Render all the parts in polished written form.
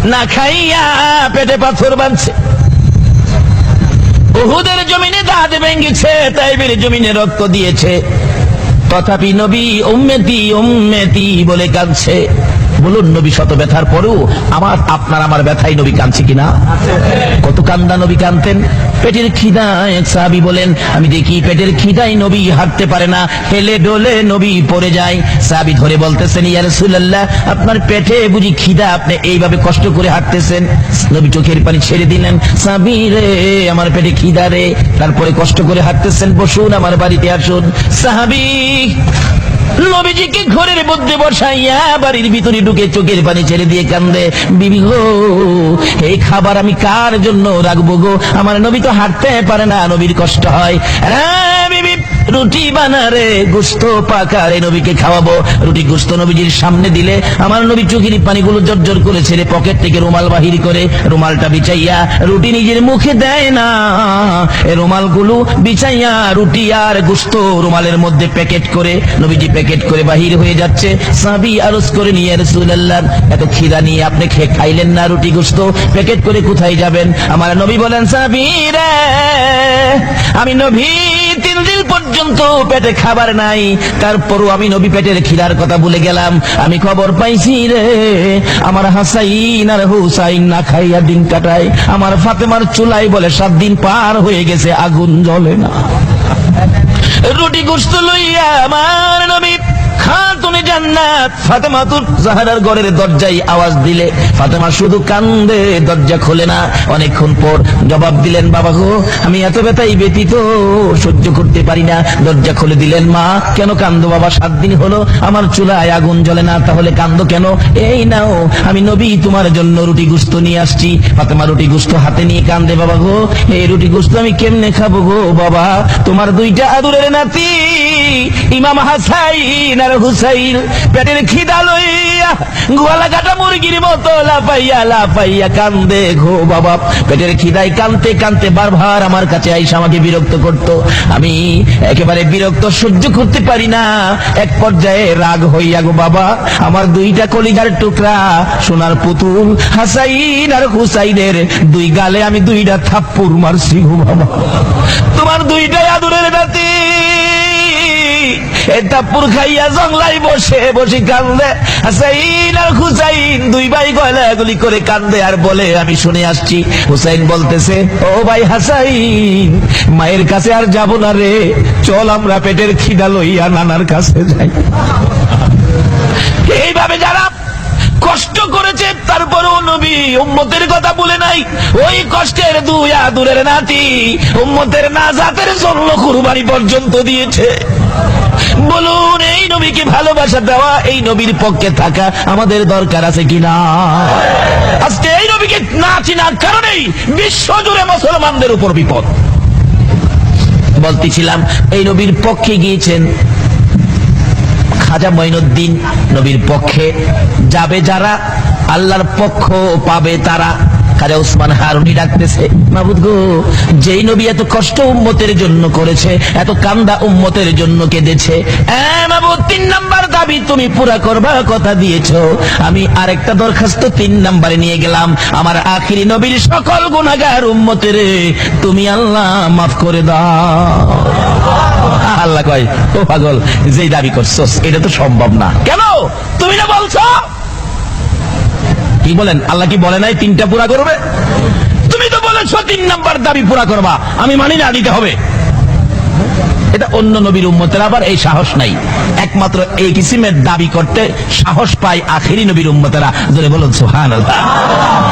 না খাইয়া পেটে পাথর বাঁধছে, উহুদের জমিনে দাঁত ভেঙেছে, তাইবের জমিনে রক্ত দিয়েছে, তথাপি নবী উম্মতি উম্মতি বলে কাঁদছে। বলুন, নবী শত ব্যথার পরেও আমার ব্যথায় নবী কাঁদছে কিনা? কত কান্দা নবী কাঁদতেন। পেটের খিদায় সাহাবী বলেন, আমি দেখি পেটের খিদায় নবী হাঁটতে পারে না, হেলে ডোলে নবী পড়ে যায়। সাহাবী ধরে বলতেছেন, ইয়া রাসূলুল্লাহ, আপনার পেটে বুঝি খিদা, আপনি এইভাবে কষ্ট করে হাঁটতেছেন? নবী চোখের পানি ছেড়ে দিলেন, সাহাবী রে, আমার পেটে খিদা রে, তারপরে কষ্ট করে হাঁটতেছেন, বসুন, আমার বাড়িতে আসুন। সাহাবী নবীজিকে ঘরের মধ্যে বসাইয়া বাড়ির ভিতরে ঢুকে চোখের পানি ছেড়ে দিয়ে কান্দে, বিবি গো, এই খাবার আমি কার জন্য রাখবো গো? আমার নবী তো হাঁটতে পারে না, নবীর কষ্ট হয়। বিবি, রুটি বানারে, গোশত পাকারে, নবীকে খাওয়াবো। রুটি গোশত নবীজির সামনে দিলে আমার নবী চোখের পানিগুলো জর্জর করে ছেড়ে পকেট থেকে রুমাল বাহির করে রুমালটা বিছাইয়া রুটি নিজের মুখে দেয় না, এই রুমালগুলো বিছাইয়া রুটি আর গোশত রুমালের মধ্যে প্যাকেট করে নবীজি প্যাকেট করে বাহির হয়ে যাচ্ছে। সাহাবী আরজ করে, নিয়ে রাসূলুল্লাহ, এত খিদা নিয়ে আপনি খাইলেন না রুটি গোশত, প্যাকেট করে কোথায় যাবেন? আমার নবী বলেন, সাহাবী রে, আমি নবী 3 দিন পর্যন্ত পেটে খাবার নাই, তারপরও আমি নবী পেটের খিদার কথা ভুলে গেলাম। আমি খবর পাইছি রে, আমার হাসাইন আর হুসাইন না খাইয়া দিন কাটায়, আমার ফাতেমার চুলাই বলে 7 দিন পার হয়ে গেছে, আগুন জ্বলে না। রুটি গোশত লইয়া আমার নবী খাতুনে জান্নাত ফাতেমাতুল জাহরার ঘরের দরজায় আওয়াজ দিলে ফাতেমা শুধু কান্দে, দরজা খোলে না। অনেকক্ষণ পর জবাব দিলেন, বাবা গো, আমি এত ব্যথাই ব্যতীত সহ্য করতে পারি না। দরজা খুলে দিলেন, মা কেন কান্দো বাবা? 7 দিন হলো আমার চুলায় আগুন জ্বলে না, তাহলে কান্দো কেন? এই নাও, আমি নবী তোমার জন্য রুটি গোশত নিয়ে আসছি। ফাতেমা রুটি গোশত হাতে নিয়ে কান্দে, বাবা গো, এই রুটি গোশত আমি কেমনে খাবো গো বাবা? তোমার 2টা আদরের নাতি ইমাম হাসাইন আর হুসাইন পেটের খিদা লইয়া গোয়ালা কাটা মুরগির মতো লাফাইয়া লাফাইয়া কান্দে গো বাবা। পেটের খিদায় কানতে কানতে বারবার আমার কাছে আইসা আমাকে বিরক্ত করত। আমি একেবারে বিরক্ত সহ্য করতে পারি না। এক পর্যায়ে রাগ হইয়া গো বাবা, আমার 2টা কলিজার টুকরা সোনার পুতুল হাসাইন আর হুসাইনের 2 গালে আমি 2টা থাপ্পড় মারছি গো বাবা। তোমার 2টাই আদরের নাতি থাপ্পড় খাইয়া জংলাই বসে বসে কান্দে। হাসাইন আর হুসাইন 2 ভাই গলাগলি করে কান্দে আর বলে, আমি শুনে আসছি। হুসাইন বলতেছে, ও ভাই হাসাইন, মায়ের কাছে আর যাব না রে, চল আমরা পেটের খিদা লইয়া নানার কাছে যাই। এইভাবে যারা কষ্ট করেছে, তারপরেও নবী উম্মতের কথা বলে নাই। ওই কষ্টের 2 আদরের নাতি উম্মতের নাজাতের জন্য কুরবানি পর্যন্ত দিয়েছে। বলুন, এই নবীকে ভালোবাসা দেওয়া, এই নবীর পক্ষে থাকা আমাদের দরকার আছে কিনা? আজকে এই নবীকে না চিনার কারণেই বিশ্বজুড়ে মুসলমানদের উপর বিপদ। বলতেছিলাম, এই নবীর পক্ষে গিয়েছেন খাজা মঈনুদ্দিন। নবীর পক্ষে যাবে যারা, আল্লাহর পক্ষ পাবে তারা। খাজা ওসমান হারুনি ডাকতেছে, মাবুদ গো, যেই নবী এত কষ্ট উম্মতের জন্য করেছে, এত কান্দা উম্মতের জন্য কেঁদেছে, মাবুদ 3 নাম্বার দাবি তুমি পুরা করবা কথা দিয়েছো। আমি আরেকটা দরখাস্ত 3 নাম্বারে নিয়ে গেলাম, আমার আখিরি নবীর সকল গুনাহগার উম্মতের তুমি আল্লাহ মাফ করে দাও। আল্লাহ কয়, ও পাগল, যেই দাবি করছস এটা তো সম্ভব না। কেন? তুমি না বলছো? কি বলেন? আল্লাহ কি বলে নাই 3টা পুরা করবে? তুমি তো বলেছো 3 নাম্বার দাবি পুরা করবা, আমি মানি না, দিতে হবে। এটা অন্য নবীর উম্মতের আবার এই সাহস নাই। একমাত্র এই কিসিমের দাবি করতে সাহস পায় আখেরি নবীর উম্মতেরা। ধরে বলুন সুবহানাল্লাহ।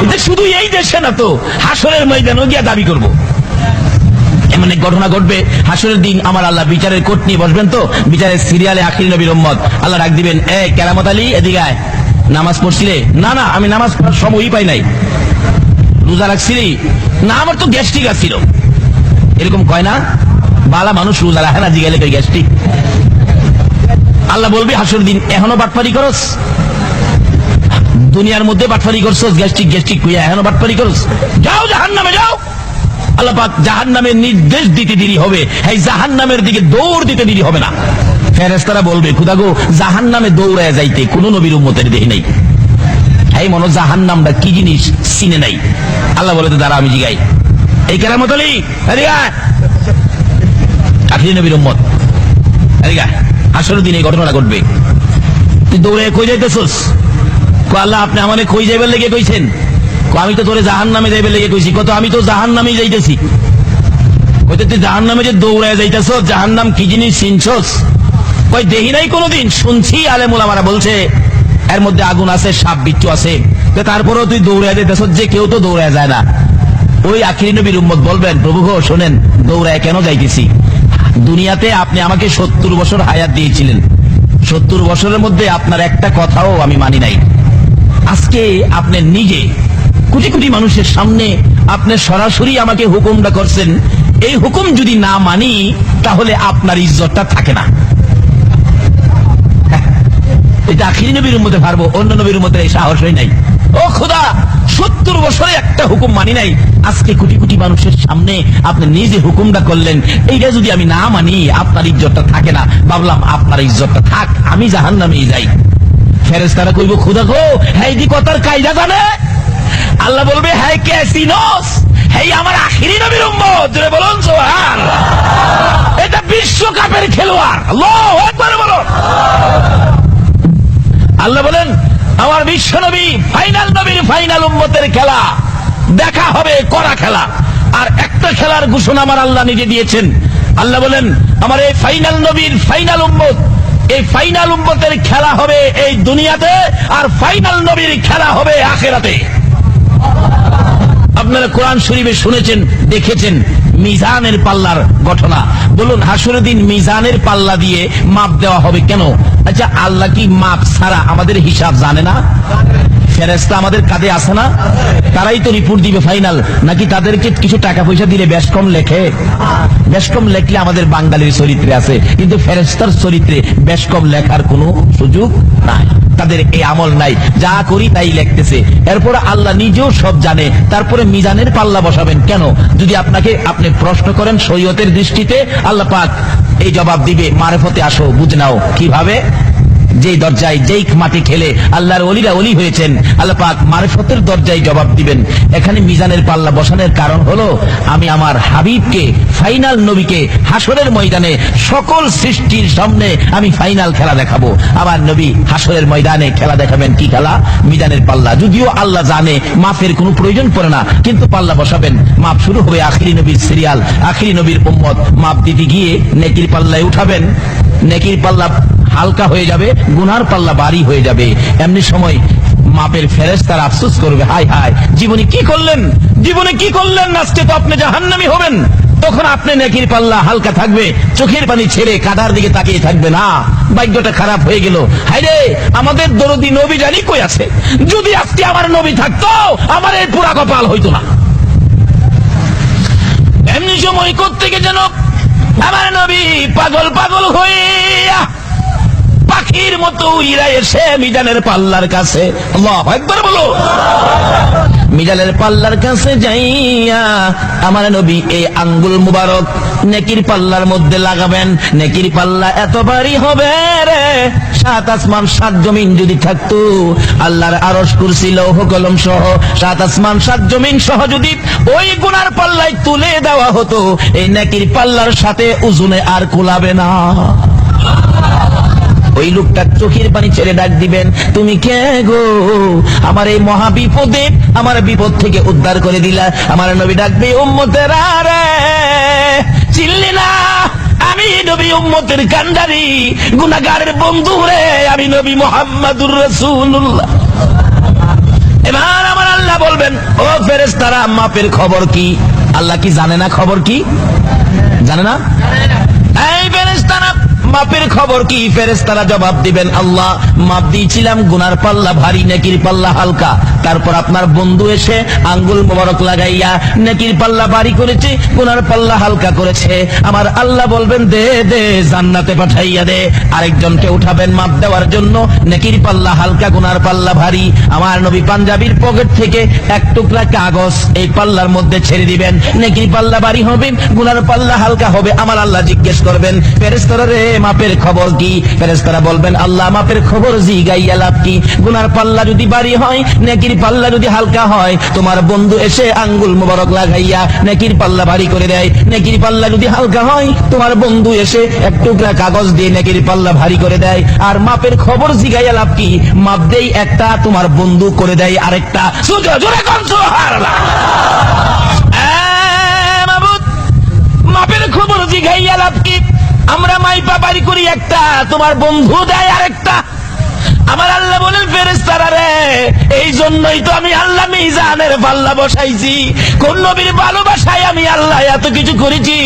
এটা শুধু এই দেশে না তো, হাসরের ময়দানে গিয়ে দাবি করব। এমন এক ঘটনা ঘটবে, হাসরের দিন আমার আল্লাহ বিচারের কোর্ট নিয়ে বসবেন। তো বিচারের সিরিয়ালে আখেরি নবীর উম্মত আল্লাহ ডাক দিবেন, এ কেরামত আলী, এদিকে আয়। নামাজ পড়ছিলে? না না, আমি নামাজ পড়ার সময়ই পাই নাই। রোজা রাখছিলি? না, আমার তো গ্যাস্ট্রিক আসছিল। এরকম কয় না? বালা মানুষ রোজা রাখে না, জিগাইলে কই গ্যাস্ট্রিক। আল্লাহ বলবে হাসরের দিন, এখনো বাটপারি করস? দুনিয়ার মধ্যে বাটপারি করছস, গ্যাস্ট্রিক গ্যাস্ট্রিক কইয়া এখনো বাটপারি করস? যাও জাহান্নামে যাও। আল্লাহ পাক জাহান্নামের নির্দেশ দিতে দেরি হবে, এই জাহান্নামের দিকে দৌড় দিতে দেরি হবে না। ফেরেশতারা বলবে, খুদা গো, জাহান্নামে দৌড়ায় যাইতে কোন নবীর উম্মতের দেহি নাই। এই মনো জাহান্নামটা কি জিনিস চিনে নাই। আল্লাহ বলে, তো দাঁড়া আমি জিগাই। এই কেরামত আলী আখিরি নবীর উম্মত, হাসরের দিন এই ঘটনাটা ঘটবে। তুই দৌড়ে কই যাইতেছস? আল্লাহ আপনি আমাকে কই যাইবার লেগে কইছেন? আমি তো তোরে জাহান্নামে যাইবার লেগে কইছি। কত আমি তো জাহান্নামে যাইতেছি। কইতে তুই জাহান্নামে যে দৌড়ায় যাইতেছস, জাহান্নাম কি জিনিস চিনছস? কই দেখি নাই কোনোদিন, শুনছি আলেম ওলামারা বলছে এর মধ্যে আগুন আছে, সাপ বিচ্ছু আছে, তারপরেও তুই দৌড়ায় যাইতেছস, যে কেউ তো দৌড়ায় যায় না। ওই আখিরি নবীর উম্মত বলবেন, প্রভু গো শোনেন, দৌড়ায় কেন যাইতেছি? দুনিয়াতে আপনি আমাকে 70 বছর হায়াত দিয়েছিলেন, 70 বছরের মধ্যে আপনার একটা কথাও আমি মানি নাই। আজকে আপনি নিজে কোটি কোটি মানুষের সামনে আপনি সরাসরি আমাকে হুকুমটা করছেন, এই হুকুম যদি না মানি তাহলে আপনার ইজ্জতটা থাকে না। এটা আখিরি নবীর উম্মতে পারবো, অন্য নবীর উম্মতে এই সাহসই নাই। ও খোদা, 70 বছরে একটা হুকুম মানি নাই, আজকে কোটি কোটি মানুষের সামনে আপনি নিজে হুকুমটা করলেন, এইটা যদি আমি না মানি আপনার ইজ্জতটা থাকে না। ভাবলাম আপনার ইজ্জতটা থাক, আমি জাহান্নামেই যাই। ফেরেশতারা কইব, খোদা গো হ্যাঁ দি কথার কায়দা জানে? আল্লাহ বলবে, হ্যাঁ কে চিনস? হ্যাঁ আমার আখিরি নবীর উম্মত। জোরে বলুন সুবহানাল্লাহ। এটা বিশ্বকাপের খেলোয়াড়। আল্লাহু আকবার বলুন। আল্লাহ বলেন, আমার বিশ্ব নবী ফাইনাল নবীর ফাইনাল উম্মতের খেলা দেখা হবে, কড়া খেলা। আর একটা খেলার ঘোষণা আমার আল্লাহ নিজে দিয়েছেন। আল্লাহ বলেন, আমার এই ফাইনাল নবীর ফাইনাল উম্মত, এই ফাইনাল উম্মতের খেলা হবে এই দুনিয়াতে, আর ফাইনাল নবীর খেলা হবে আখিরাতে। আপনারা কোরআন শরীফে শুনেছেন, দেখেছেন মিজানের পাল্লার ঘটনা। বলুন, হাসরের দিন মিজানের পাল্লা দিয়ে মাপ দেওয়া হবে কেন? আচ্ছা, আল্লাহ কি মাপ ছাড়া আমাদের হিসাব জানে না? ফেরেশতা আমাদের কাঁধে আসে না? তারাই তো রিপোর্ট দিবে ফাইনাল। নাকি তাদেরকে কিছু টাকা পয়সা দিলে বেশ কম লেখে? বেশ কম লেখলে আমাদের বাঙালির চরিত্রে আছে, কিন্তু ফেরেশতার চরিত্রে বেশ কম লেখার কোনো সুযোগ নাই। তাদের এই আমল নাই, যা করি তাই লিখতেছে। এরপর আল্লাহ নিজেও সব জানে, তারপরে মিজানের পাল্লা বসাবেন কেন? যদি আপনি প্রশ্ন করেন শরীয়তের দৃষ্টিতে, আল্লাহ পাক এই জবাব দিবে, মারেফতে আসো বুঝ নাও কিভাবে। যেই দরজায়, যেই মাটি খেলে আল্লাহর ওলিরা ওলি হয়েছেন, আল্লাহ পাক মারিফতের দরজায় জবাব দিবেন। এখানে মিজানের পাল্লা বসানোর কারণ হলো, আমি আমার হাবিবকে, ফাইনাল নবীকে হাসরের ময়দানে সকল সৃষ্টির সামনে আমি ফাইনাল খেলা দেখাবো। আমার নবী হাসরের ময়দানে খেলা দেখাবেন কি খেলা? মিজানের পাল্লা। যদিও আল্লাহ জানে মাফের কোনো প্রয়োজন পড়ে না, কিন্তু পাল্লা বসাবেন, মাপ শুরু হবে। আখিরি নবীর সিরিয়াল, আখিরি নবীর উম্মত মাপ দিতে গিয়ে নেকির পাল্লায় উঠাবেন, নেকির পাল্লা হালকা হয়ে যাবে, গুনার পাল্লা ভারী হয়ে যাবে। এমনি সময় মাপের ফেরেশতারা আফসোস করবে, হায় হায় জীবনে কি করলেন, জীবনে কি করলেন, আজকে তো আপনি জাহান্নামী হবেন। তখন আপনি নেকির পাল্লা হালকা থাকবে, চোখের পানি ছেড়ে কাঁটার দিকে তাকিয়ে থাকবে না, ভাগ্যটা খারাপ হয়ে গেল। হায় রে, আমাদের দরদি নবী জানি কই আছে, যদি আজকে আমার নবী থাকতো আমার এই পুরা কপাল হইতো না। এমনি সময় কোত্থেকে যেন আমার নবী পাগল পাগল হইয়া পাখির মতো উড়ে এসে মিজানের পাল্লার কাছে, আল্লাহু আকবার বলো, মিজানের পাল্লার কাছে যাইয়া আমার নবী এই আঙ্গুল মুবারক নেকির পাল্লার মধ্যে লাগাবেন। নেকির পাল্লা এত ভারী হবে রে, 7 আসমান 7 জমিন যদি থাকতো, আল্লাহর আরশ কুরসি লৌহ কলম সহ 7 আসমান 7 জমিন সহ যদি ওই গুনার পাল্লায় তুলে দেওয়া হতো, এই নেকির পাল্লার সাথে ওজনে আর কুলাবে না। ওই লোকটা চোখের পানি ছেড়ে ডাক দিবেন, তুমি কে গো? আমার এই মহা বিপদে, আমার বিপদ থেকে উদ্ধার করে দিলা। আমার নবী ডাকবে, উম্মতেরা রে, চিনলি না? আমি নবী উম্মতের কান্ডারি, গুনাহগারের বন্ধু রে, আমি নবী মুহাম্মাদুর রাসূলুল্লাহ। এবার আমার আল্লাহ বলবেন, ও ফেরেশতারা মাপের খবর কি? আল্লাহ কি জানে না খবর কি? জানে না? এই ফেরেশতারা মাপের খবর কি? ফেরেশতারা জবাব দিবেন, আল্লাহ মাপ দিয়েছিলাম, গুনার পাল্লা ভারী, নেকির পাল্লা হালকা। তারপর আপনার বন্ধু এসে আঙ্গুল মোবারক লাগাইয়া নেকির পাল্লা ভারী করেছে, গুনার পাল্লা হালকা করেছে। আমার আল্লাহ বলবেন, দে দে, জান্নাতে পাঠাইয়া দে। আরেকজনকে উঠাবেন মাপ দেওয়ার জন্য, নেকির পাল্লা হালকা, গুনার পাল্লা ভারী। আমার নবী পাঞ্জাবির পকেট থেকে এক টুকরা কাগজ এই পাল্লার মধ্যে ছেড়ে দিবেন, নেকির পাল্লা ভারী হবে, গুনার পাল্লা হালকা হবে। আমার আল্লাহ জিজ্ঞেস করবেন, ফেরেশতারা রে মাপের খবর কি? ফেরেশতারা বলবেন আল্লাহ মাপের খবর জিগাইয়া লাভ কি? গুনার পাল্লা যদি ভারী হয়, নেকির পাল্লা যদি হালকা হয়, তোমার বন্ধু এসে আঙ্গুল মোবারক লাগাইয়া নেকির পাল্লা ভারী করে দেয়। নেকির পাল্লা যদি হালকা হয়, তোমার বন্ধু এসে এক টুকরা কাগজ দিয়ে নেকির পাল্লা ভারী করে দেয়। আর মাপের খবর জিগাইয়া লাভ কি? মাপ দেই একটা, তোমার বন্ধু করে দেয় আরেকটা। জোরে কোন সুবহানাল্লাহ। মাবুদ, মাপের খবর জিগাইয়া লাভ কি? আমরা মাইপা বাড়ি করি একটা, তোমার বন্ধু দেয় আরেকটা। আমার আল্লাহ বলেন ফেরেশতারা রে, এই জন্যই তো আমি আল্লাহ মিজানের পাল্লা বসাইছি। কোন নবীর ভালোবাসায় আমি আল্লাহ এত কিছু করেছি।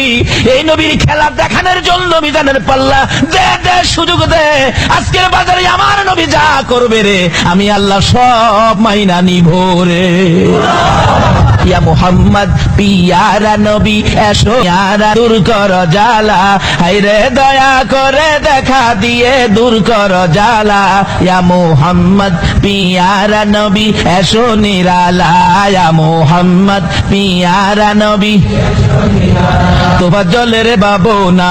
এই নবীর খেলা দেখানোর জন্য মিজানের পাল্লা দে দে, সুযোগ দে। আজকের বাজারে আমার নবী যা করবে রে, আমি আল্লাহ সব মাইনা নিব রে। ইয়া মুহাম্মদ পিয়ারা নবী এসো ইয়ারা, দূর কর জালা, হায়রে দয়া করে দেখা দিয়ে দূর কর জালা। ইয়া মুহাম্মদ পিয়ারা নবী এসো নিরালা, ইয়া মুহাম্মদ পিয়ারা নবী। তোফাজ্জলের বাবু না,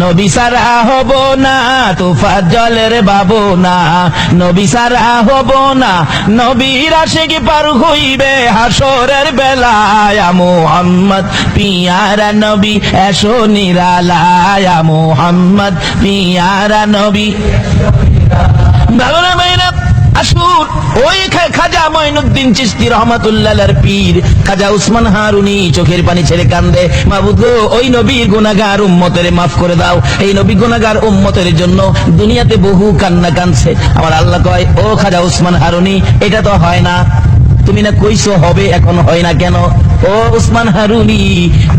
নবী সারা হব না। তোফাজ্জলের বাবু না, নবী সারা হব না। নবীর আশিক পার হইবে হাসরের বেলায়। ইয়া মুহাম্মদ পিয়ারা নবী এসো নিরালা, ইয়া মুহাম্মদ পিয়ারা নবী। ভালো না ভাইরা, আসুন ওই খাজা মঈনুদ্দিন চিশতি রহমাতুল্লাহর পীর খাজা উসমান হারুনি চোখের পানি ছেড়ে কান্দে, মাবুদ গো ওই নবীর গুনাহগার উম্মতের মাফ করে দাও। এই নবী গুনাহগার উম্মতের জন্য দুনিয়াতে বহু কান্না কাঁদছে। আমার আল্লাহ কয়, ও খাজা উসমান হারুনি, এটা তো হয় না, তুমি না কইছো হবে, এখন হয় না কেন? ও উসমান হারুনি,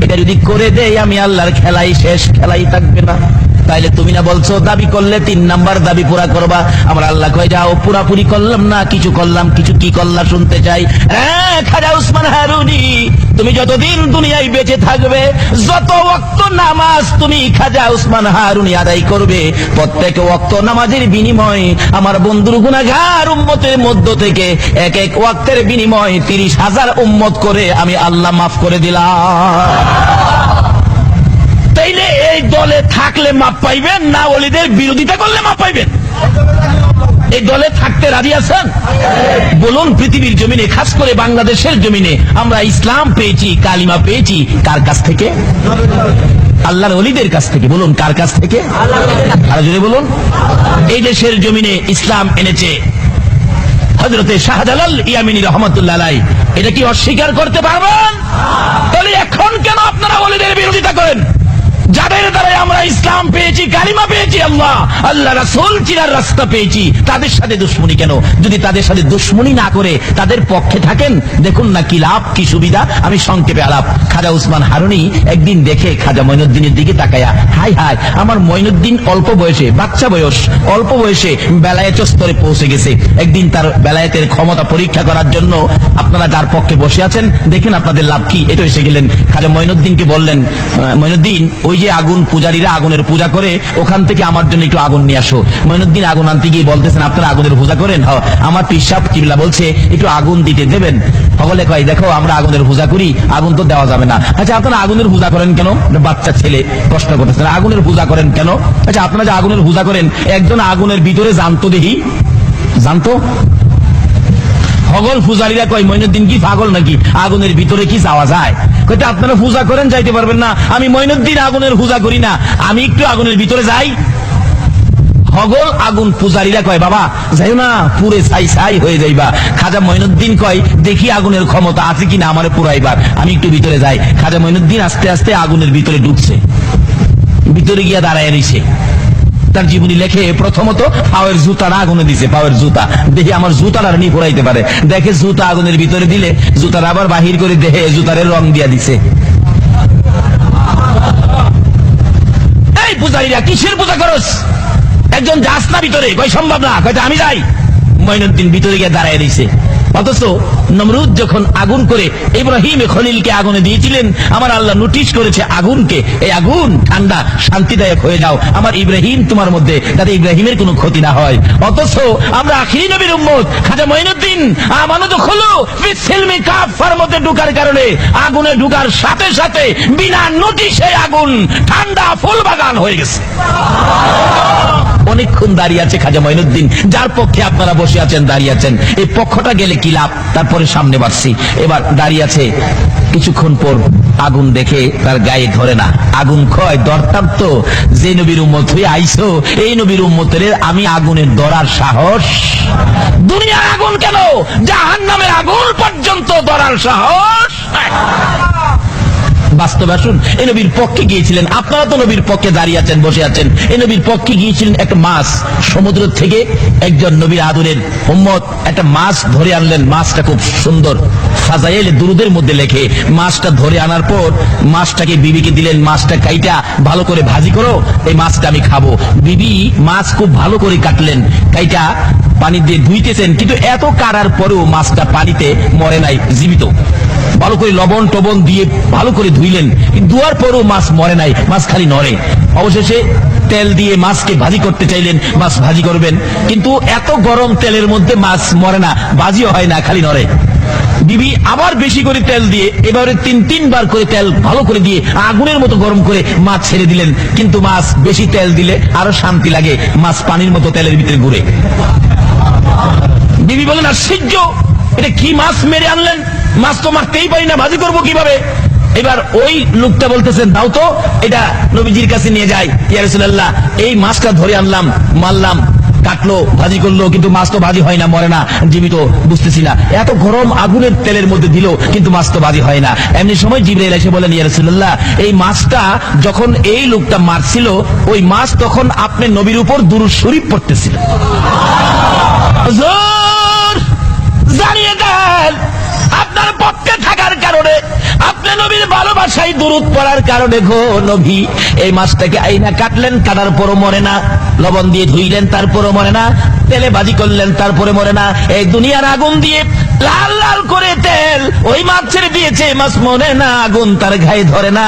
এটা যদি করে দেই আমি আল্লাহর খেলাই শেষ, খেলাই থাকবে না। তাইলে তুমি না বলছো দাবি করলে 3 নাম্বার দাবি পুরা করবা। আমার আল্লাহ কয়, যাও, পুরাপুরি করলাম না, কিছু করলাম, কিছু কি করলা শুনতে চাই। খাজা উসমান হারুনি, তুমি যতদিন দুনিয়ায় বেঁচে থাকবে, যত ওয়াক্ত নামাজ তুমি খাজা উসমান হারুনি আদায় করবে, প্রত্যেক ওয়াক্ত নামাজের বিনিময়ে আমার বন্ধুর গুনাহগার উম্মতের মধ্য থেকে এক এক ওয়াক্তের বিনিময়ে 30,000 উম্মত করে আমি আল্লাহ মাফ করে দিলাম। তাইলে এই দলে থাকলে মাপ পাইবেন না ওলিদের বিরোধিতা করলে মাপ পাইবেন? এই দলে থাকতে রাজি আছেন? বলুন, পৃথিবীর জমিনে, খাস করে বাংলাদেশের জমিনে আমরা ইসলাম পেয়েছি, কালিমা পেয়েছি কার কাছ থেকে? আল্লাহর ওলিদের কাছ থেকে। বলুন, কার কাছ থেকে? আর জোরে বলুন। এই দেশের জমিনে ইসলাম এনেছে হযরতে শাহজালাল ইয়ামিনী রহমাতুল্লাহ আলাইহি। এটা কি অস্বীকার করতে পারবেন? তাহলে এখন কেন আপনারা ওলিদের বিরোধিতা করেন? যাদের দ্বারা আমরা ইসলাম পেয়েছি, কালিমা পেয়েছি, আল্লাহ রাসূল চিনার রাস্তা পেয়েছি, তাদের সাথে দুশ্মনী কেন? যদি তাদের সাথে দুশ্মনী না করে তাদের পক্ষে থাকেন, দেখুন না কি লাভ, কি সুবিধা। আমি সংক্ষেপে আলাপ। খাজা উসমান হারুনি একদিন দেখে খাজা মঈনুদ্দিনের দিকে তাকায়া, হাই হাই, আমার মঈনুদ্দিন অল্প বয়সে, বাচ্চা বয়স, অল্প বয়সে বেলায়েত স্তরে পৌঁছে গেছে। একদিন তার বেলায়েতের ক্ষমতা পরীক্ষা করার জন্য আপনারা যার পক্ষে বসে আছেন, দেখেন আপনাদের লাভ কি। এটা এসে গেলেন, খাজা মঈনুদ্দিনকে বললেন, মঈনুদ্দিন, ওই যে আগুন, পূজারীরা আগুনের পূজা করে, ওখান থেকে আমার জন্য একটু আগুন নিয়ে আসো। মঈনুদ্দিন আগুন আনতে গিয়ে বলতেছেন, আপনারা আগুনের পূজা করেন? আমার পীর সাহেব কিবলা বলছে একটু আগুন দিতে দেবেন। সকলে কয়, দেখো আমরা আগুনের পূজা করি, আগুন তো দেওয়া যাবে না। আচ্ছা, আপনারা আগুনের পূজা করেন কেন? বাচ্চা ছেলে প্রশ্ন করতেছেন, আগুনের পূজা করেন কেন? আচ্ছা, আপনারা যে আগুনের পূজা করেন, একজন আগুনের ভিতরে জানতো, দেখি জানতো? হগল পূজারীরা কয়, মঈনুদ্দিন কি পাগল নাকি? আগুনের ভিতরে কি যাওয়া যায়? কইতে, আপনারা পূজা করেন, যাইতে পারবেন না। আমি মঈনুদ্দিন আগুনের পূজা করি না, আমি একটু আগুনের ভিতরে যাই। হগল আগুন পূজারীরা কয়, বাবা যাইও না, পুরে ছাই ছাই হয়ে যাইবা। খাজা মঈনুদ্দিন কয়, দেখি আগুনের ক্ষমতা আছে কিনা আমারে পুরাইবার, আমি একটু ভিতরে যাই। খাজা মঈনুদ্দিন আস্তে আস্তে আগুনের ভিতরে ঢুকছে, ভিতরে গিয়া দাঁড়ায় রইছে। তার জীবনী লেখে, প্রথমত পাওয়ের জুতাটা আগুনে দিছে, পাওয়ের জুতা, দেখি আমার জুতাটা নি পড়াইতে পারে। দেখে জুতা আগুনের ভিতরে দিলে, জুতার আবার বাহির করে দেখে জুতারে রং দিয়া দিছে। এই পূজারীরা কিসের পূজা করস? একজন যাস না ভিতরে? কই সম্ভব না। কইতে, আমি যাই। মঈনুদ্দিন ভিতরে গিয়ে দাঁড়ায় রইছে। অথচ নমরুদ যখন আগুন করে ইব্রাহিম খলিলকে আগুনে দিয়েছিলেন, আমার আল্লাহ নোটিশ করেছে আগুনকে, এই আগুন ঠান্ডা শান্তিদায়ক হয়ে যাও, আমার ইব্রাহিম তোমার মধ্যে, যাতে ইব্রাহিমের কোনো ক্ষতি না হয়। অথচ আমরা আখিরি নবীর উম্মত, খাজা মঈনুদ্দিন আমানত হলো ফিসিলমি কাফার মধ্যে ঢোকার কারণে আগুনে ঢোকার সাথে সাথে বিনা নোটিশে আগুন ঠান্ডা ফুল বাগান হয়ে গেছে। অনেকক্ষণ দাঁড়িয়ে আছে খাজা মঈনুদ্দিন, যার পক্ষে আপনারা বসে আছেন, দাঁড়িয়ে আছেন। এই পক্ষটা গেলে কি লাভ, তারপরে সামনে বাড়ছি। এবার দাঁড়িয়ে আছে, কিছুক্ষণ পর আগুন দেখে তার গায়ে ধরে না। আগুন কয়, ধরতাম তো, যে নবীর উম্মত হয়ে আইসো, এই নবীর উম্মতের আমি আগুনের ধরার সাহস, দুনিয়ার আগুন কেন, জাহান্নামের আগুন পর্যন্ত ধরার সাহস। বাস্তবে আসুন, এই নবীর পক্ষে গিয়েছিলেন, আপনারা তো নবীর পক্ষে দাঁড়িয়ে আছেন, বসে আছেন। এই নবীর পক্ষে গিয়েছিলেন একটা মাছ, সমুদ্র থেকে একজন নবীর আদরের উম্মত একটা মাছ ধরে আনলেন। মাছটা খুব সুন্দর, ফাজাইল দুরুদের মধ্যে লেখে। মাছটা ধরে আনার পর মাছটাকে বিবিকে দিলেন, মাছটা কাইটা ভালো করে ভাজি করো, এই মাছটা আমি খাবো। বিবি মাছ খুব ভালো করে কাটলেন, কাইটা পানি দিয়ে ধুইতেছেন, কিন্তু এত কাটার পরেও মাছটা পানিতে মরে নাই, জীবিত। ভালো করে লবণ টবণ দিয়ে ভালো করে ধুইলেন, ধোয়ার পরও মাছ মরে নাই, মাছ খালি নড়ে। অবশেষে তেল দিয়ে মাছকে ভাজি করতে চাইলেন, মাছ ভাজি করবেন, কিন্তু এত গরম তেলের মধ্যে মাছ মরে না, ভাজিও হয় না, খালি নড়ে। বিবি আবার বেশি করে তেল দিয়ে, এবারে তিনবার করে তেল ভালো করে দিয়ে আগুনের মতো গরম করে মাছ ছেড়ে দিলেন, কিন্তু মাছ বেশি তেল দিলে আরো শান্তি লাগে, মাছ পানির মতো তেলের ভিতরে ঘুরে। বিবি বলেন, আশ্চর্য, এটা কি মাছ মেরে আনলেন, মাছ তো মারতেই পারি না, ভাজি করবো কিভাবে? এবার ওই লোকটা বলতেছেন, দাও তো, এটা নবীজির কাছে নিয়ে যাই। ইয়া রাসূলুল্লাহ, এই মাছটা ধরে আনলাম, মারলাম, কাটলো, ভাজি করলো, কিন্তু মাছ তো ভাজি হয় না, মরে না, জীবিত, বুঝতেছি না। এত গরম আগুনের তেলের মধ্যে দিল, কিন্তু মাছ তো ভাজি হয় না। এমনি সময় জিবরাইল এসে বলেন, ইয়া রাসূলুল্লাহ, এই মাছটা যখন এই লোকটা মারছিল, ওই মাছ তখন আপনি নবীর উপর দুরূদ শরীফ পড়তেছিল। হুজুর, জানিয়ে দেন, আপনার পক্ষে থাকার কারণে, আপনি নবীর ভালোবাসায় দুরূদ পড়ার কারণে গো নবী এই মাছটাকে আইনা কাটলেন, কাটার পরও মরে না, লবণ দিয়ে ধুইলেন, তারপরও মরে না, তেলে ভাজি করলেন, তারপরে মরে না। এই দুনিয়ার আগুন দিয়ে লাল লাল করে তেল ওই মাছ ছেড়ে দিয়েছে, মাছ মরে না, আগুন তার গায়ে ধরে না।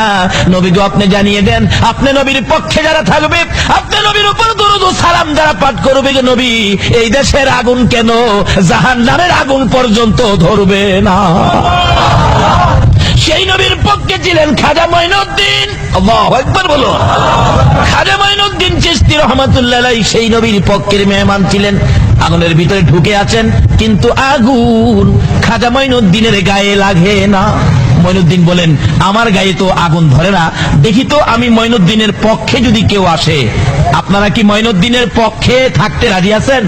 নবী গো, আপনি জানিয়ে দেন, আপনি নবীর পক্ষে যারা থাকবে, আপনি নবীর উপর দুরূদ ও সালাম যারা পাঠ করবে, নবী এই দেশের আগুন কেন, জাহান্নামের আগুন পর্যন্ত ধরবে না। সেই নবীর পক্ষে ছিলেন খাজা মঈনুদ্দিন। আল্লাহু আকবার বলো। খাজা মঈনুদ্দিন চিশতি রাহমাতুল্লাহ আলাইহি সেই নবীর পক্ষের মেহমান ছিলেন। আগুনের ভিতরে ঢুকে আছেন, কিন্তু আগুন খাজা মঈনুদ্দিনের গায়ে লাগে না। মঈনুদ্দিন বলেন, আমার গায়ে তো আগুন ধরে না, দেখি তো আমি মঈনুদ্দিনের পক্ষে যদি কেউ আসে। আপনারা কি মঈনুদ্দিনের পক্ষে থাকতে রাজি আছেন?